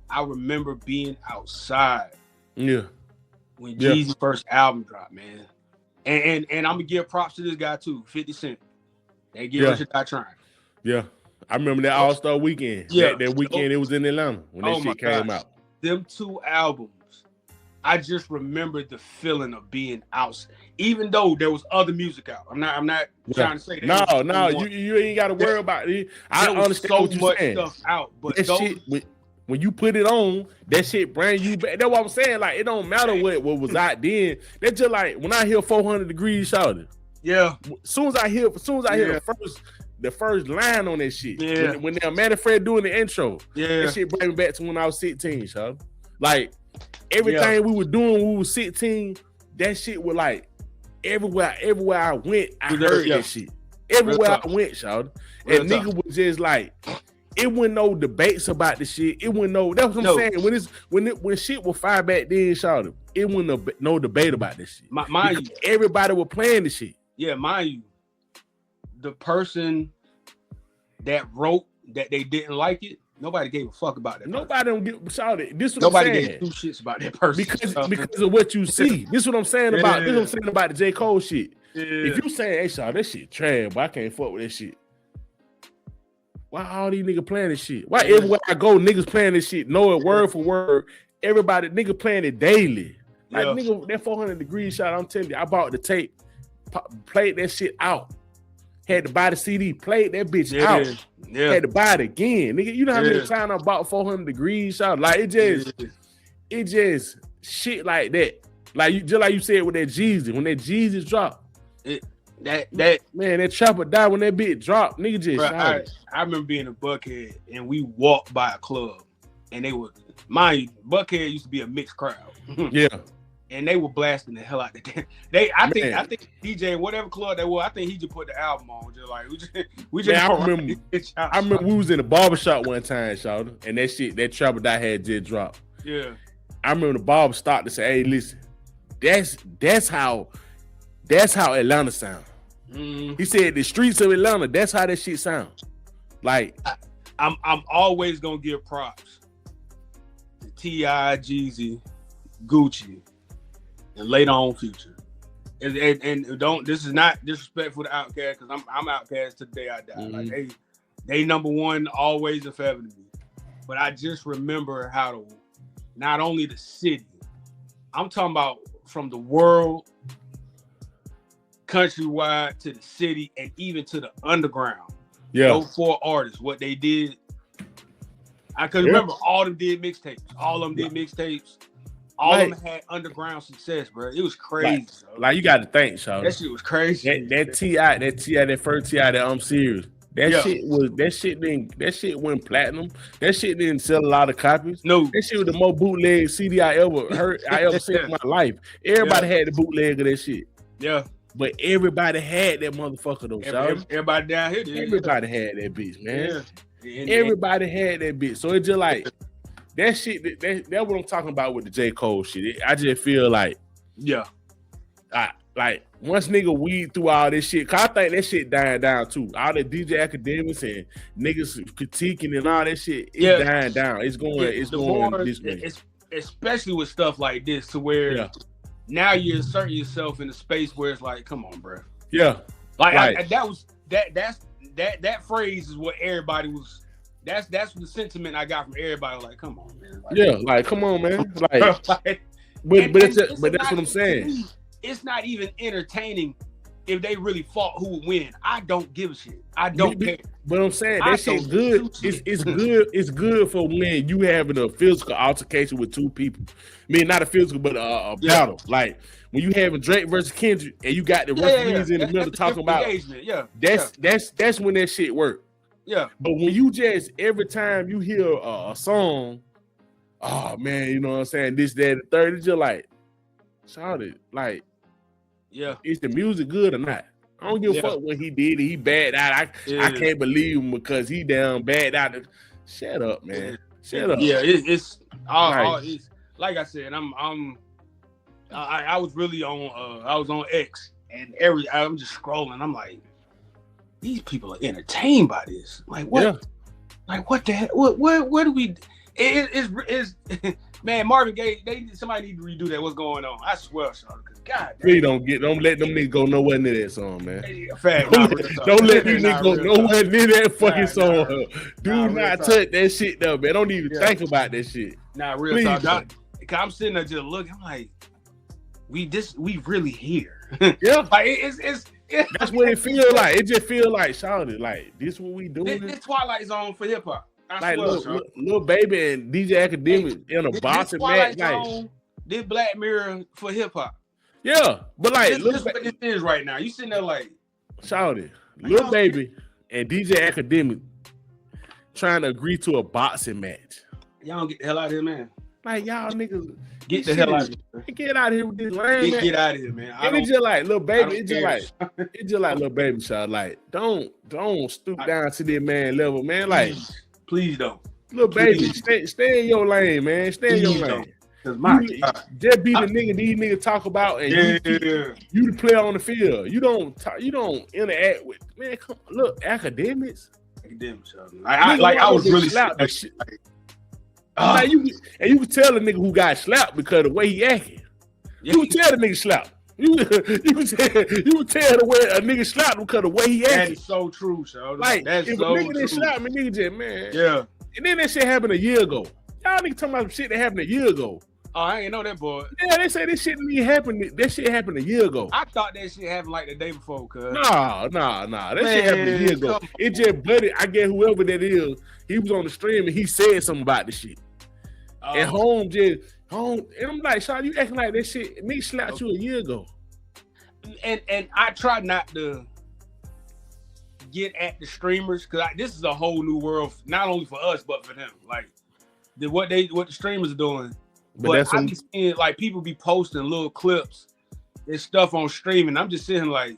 I remember being outside. Yeah. When Jeezy first album dropped, man. And I'm gonna give props to this guy too, 50 Cent. They give us a shot trying. Yeah. I remember that All-Star weekend. Yeah. That weekend it was in Atlanta when that shit came out. Them two albums, I just remember the feeling of being out. Even though there was other music out. I'm not trying to say that. No, you ain't gotta worry about it. I understand so what you're saying. Stuff out, but that shit, when you put it on, that shit bring you back. That's what I'm saying. Like, it don't matter what was out then. That's just like when I hear 400 Degrees shouted. Yeah. As soon as I hear the first line on that shit. Yeah. When they're Manfred doing the intro. Yeah. That shit bring me back to when I was 16, shout. Like everything we were doing when we were 16, that shit was like everywhere I went, I heard that shit. Everywhere I went, shout. And nigga was just like, it wasn't no debates about the shit. It wasn't no. That's what I'm saying. When shit was fire back then, shout it wasn't no debate about this shit. Mind you, everybody was playing the shit. Yeah, mind you, the person that wrote that they didn't like it, nobody gave a fuck about that. Nobody don't give shout it. This what nobody I'm saying. Gave two shits about that person because of what you see. This what I'm saying about. This what I'm saying about the J. Cole shit. Yeah. If you saying, hey, shout that shit trash, but I can't fuck with that shit. Why all these niggas playing this shit? Why everywhere I go, niggas playing this shit, know it word for word. Everybody, nigga playing it daily. Like, nigga, that 400 Degrees shot, I'm telling you, I bought the tape, played that shit out. Had to buy the CD, played that bitch out. Yeah. Had to buy it again. Nigga, you know how many times I bought 400 Degrees shot? Like, it just shit like that. Like, just like you said with that Jeezy, when that Jeezy dropped. That chopper died when that bitch dropped. Nigga just I remember being a Buckhead and we walked by a club and they were, mind you, Buckhead used to be a mixed crowd. Yeah. And they were blasting the hell out of that. I think DJ, whatever club they were, I think he just put the album on. Just like we just I remember we was in the barbershop one time, shout, and that Trapper Die had just dropped. Yeah. I remember the barber stopped to say, hey, listen, that's how Atlanta sound. He said the streets of Atlanta, that's how that shit sounds. Like I'm always gonna give props to T.I., Jeezy, Gucci, and later on Future. And don't, this is not disrespectful to Outkast, because I'm Outkast to the day I die. Like they number one always and forever to me. But I just remember how not only the city, I'm talking about from the world, countrywide to the city, and even to the underground. Yeah. Those four artists, what they did. I can remember all of them did mixtapes. All of them did mixtapes. All of them had underground success, bro. It was crazy. Like you got to think, Sean. That shit was crazy. That T.I., that first T.I., that I'm serious. That shit went platinum. That shit didn't sell a lot of copies. No. That shit was the most bootleg CD I ever seen in my life. Everybody had the bootleg of that shit. Yeah. But everybody had that motherfucker though, everybody down here did. Everybody had that bitch, man. Yeah. Everybody had that bitch. So it's just like that shit. That's what I'm talking about with the J. Cole shit. I just feel like, like once nigga weed through all this shit, cause I think that shit dying down too. All the DJ academics and niggas critiquing and all that shit, it's dying down. It's going this way. Especially with stuff like this, to where now you insert yourself in a space where it's like, come on, bro. Yeah. Like that phrase is what everybody was. That's the sentiment I got from everybody. Like, come on, man. Like, come on, man. Like, but that's what I'm saying. It's not even entertaining if they really fought who would win. I don't give a shit. I don't care. But I'm saying that shit good. It's good. It's good for when you having a physical altercation with two people. I mean, not a physical, but a battle. Like when you having Drake versus Kendrick and you got the referees in the middle talking about. That's when that shit work. Yeah. But when you just every time you hear a song, oh man, you know what I'm saying? This, that, and the third, it's just like, shout it, like. Yeah, is the music good or not? I don't give a fuck what he did. He bagged out. I can't believe him because he down bagged out. Shut up, man. Shut up. Yeah, it's like I said. I was really on. I was on X, and I'm just scrolling. I'm like, these people are entertained by this. Like what? Yeah. Like what the hell? What do we? It's man, Marvin Gaye. Somebody need to redo that. What's going on? I swear, Sean. God, please don't let them niggas go nowhere near that song, man. Fact, don't let these niggas go nowhere near that fucking song. Do not touch that shit though, man. Don't even think about that shit. Nah, real talk. I'm sitting there just looking. I'm like, we really here. Yeah, like it's that's what it feels like. It just feels like, shawty, like this what we doing. This Twilight Zone for hip hop. Like Lil Baby and DJ Academic in a boxing match. Like this Black Mirror for hip hop. Yeah, but like, this what this is right now. You sitting there like, shawty, Lil Baby and DJ Academic trying to agree to a boxing match. Y'all don't get the hell out of here, man. Like y'all niggas, get the hell out of here. Get out of here with this lame, man. Get out of here, man. And it's just like Lil Baby. It's just like Lil Baby, shawty. Like don't stoop down to this man level, man. Like, please don't. Lil Baby, stay in your lane, man. Stay in your lane. Just be the nigga these niggas talk about, and you the player on the field. You don't interact with, man. Come on, look, academics. I was really slapped that shit. Like you can tell a nigga who got slapped because of the way he acting. You can tell the nigga slapped. You can tell the way a nigga slapped because of the way he acting. That is so true, so like that's if so a nigga didn't slap me, nigga just man. And then that shit happened a year ago. Y'all niggas talking about some shit that happened a year ago. Oh, I ain't know that, boy. Yeah, they say this shit didn't even happen. That shit happened a year ago. I thought that shit happened like the day before, cuz. Nah. That shit happened a year ago. It just buddy. I guess whoever that is, he was on the stream and he said something about the shit. And home, and I'm like, Sean, you acting like that shit. Nigga slapped you a year ago. And I try not to get at the streamers because this is a whole new world, not only for us but for them. Like what the streamers are doing. But I be seeing like people be posting little clips and stuff on streaming. I'm just sitting like,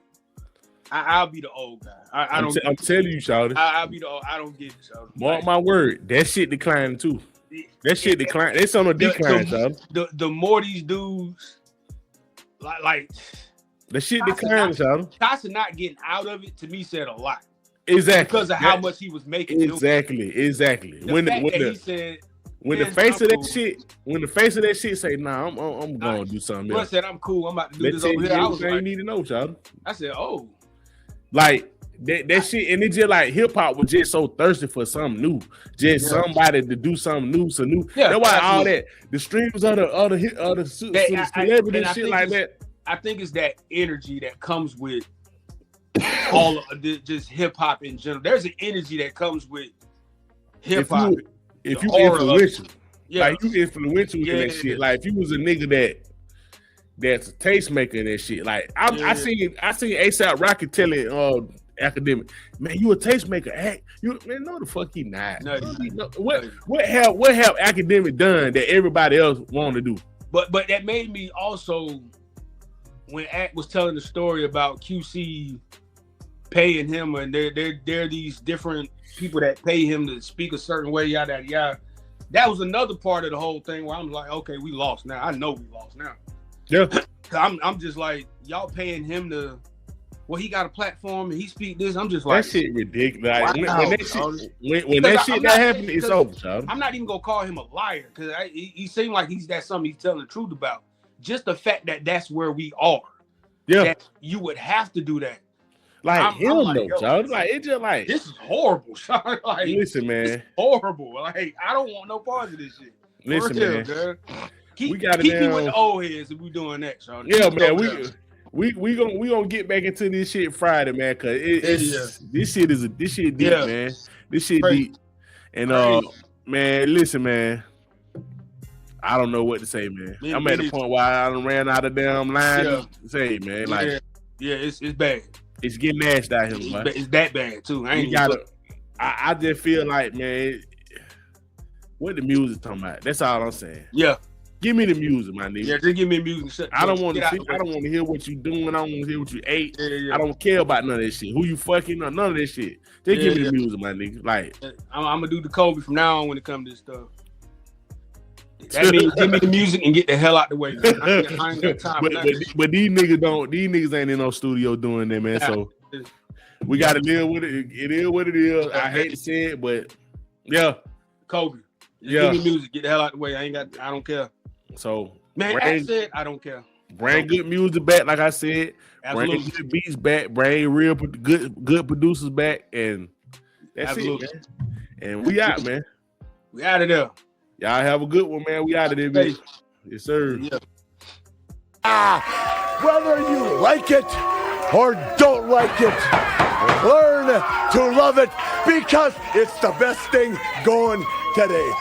I'll be the old guy. I'm telling you, Shawty. I'll be the old. I don't get it, Shawty. Mark my word, that shit declining too. That shit decline. It's on a decline, Shawty. The more these dudes like the shit declining, Shawty. Tasha not getting out of it to me said a lot. Exactly. Because of how much he was making. Exactly. When the face of that shit say, nah, I'm gonna do something else. I said, I'm cool. I'm about to do this over here. I was like, you need to know, child. I said, oh. Like, that shit, and it's just like hip-hop was just so thirsty for something new. Just somebody to do something new, so new. Yeah, that's why all that, the streams of the celebrity shit like that. I think it's that energy that comes with all of just hip-hop in general. There's an energy that comes with hip-hop. If you influential, like you influential in that shit. Like if you was a nigga that's a tastemaker in that shit. Like I seen ASAP Rocky telling Academic, man, you a tastemaker. Man, no the fuck he not. What have Academic done that everybody else want to do? But that made me also, when Act was telling the story about QC paying him, and they're these different people that pay him to speak a certain way, yada yada yada. That was another part of the whole thing where I'm like, okay, we lost now. I know we lost now. Yeah. I'm just like, y'all paying him to, well, he got a platform and he speak this. I'm just like, that shit ridiculous. Wow. When that shit not happening, it's over, child. I'm not even gonna call him a liar because he seemed like that's something he's telling the truth about. Just the fact that that's where we are. Yeah. That you would have to do that. Like I'm though, child. Like it's just like, this is horrible, child. Like, listen, man, horrible. Like I don't want no part of this shit. Listen, man. We got keep me with the old heads if we doing that, child. Yeah, man. We gonna get back into this shit Friday, man. Cause this shit deep, man. This shit deep. And man, listen, man. I don't know what to say, man. I'm at the point where I done ran out of damn line to say, man. Like, it's bad. It's getting nasty out here, man. It's that bad too. I just feel like, man, what the music talking about? That's all I'm saying. Yeah. Give me the music, my nigga. Yeah, just give me the music. I don't want to see. I don't want to hear what you doing. I don't want to hear what you ate. I don't care about none of that shit. Who you fucking or none of that shit. Just give me the music, my nigga. Like I'm gonna do the Kobe from now on when it comes to this stuff. That means give me the music and get the hell out the way. I ain't got time. But these niggas don't. These niggas ain't in no studio doing that, man. So we gotta deal with it. It is what it is. I hate to say it, but yeah, Kobe. Give me music. Get the hell out the way. I don't care. So man, I said I don't care. Bring good music back, like I said. Absolutely. Bring good beats back. Bring real good producers back, and that's it, man. And we out, man. We out of there. Y'all have a good one, man. We out of there, man. Yes, sir. Yeah. Whether you like it or don't like it, learn to love it because it's the best thing going today.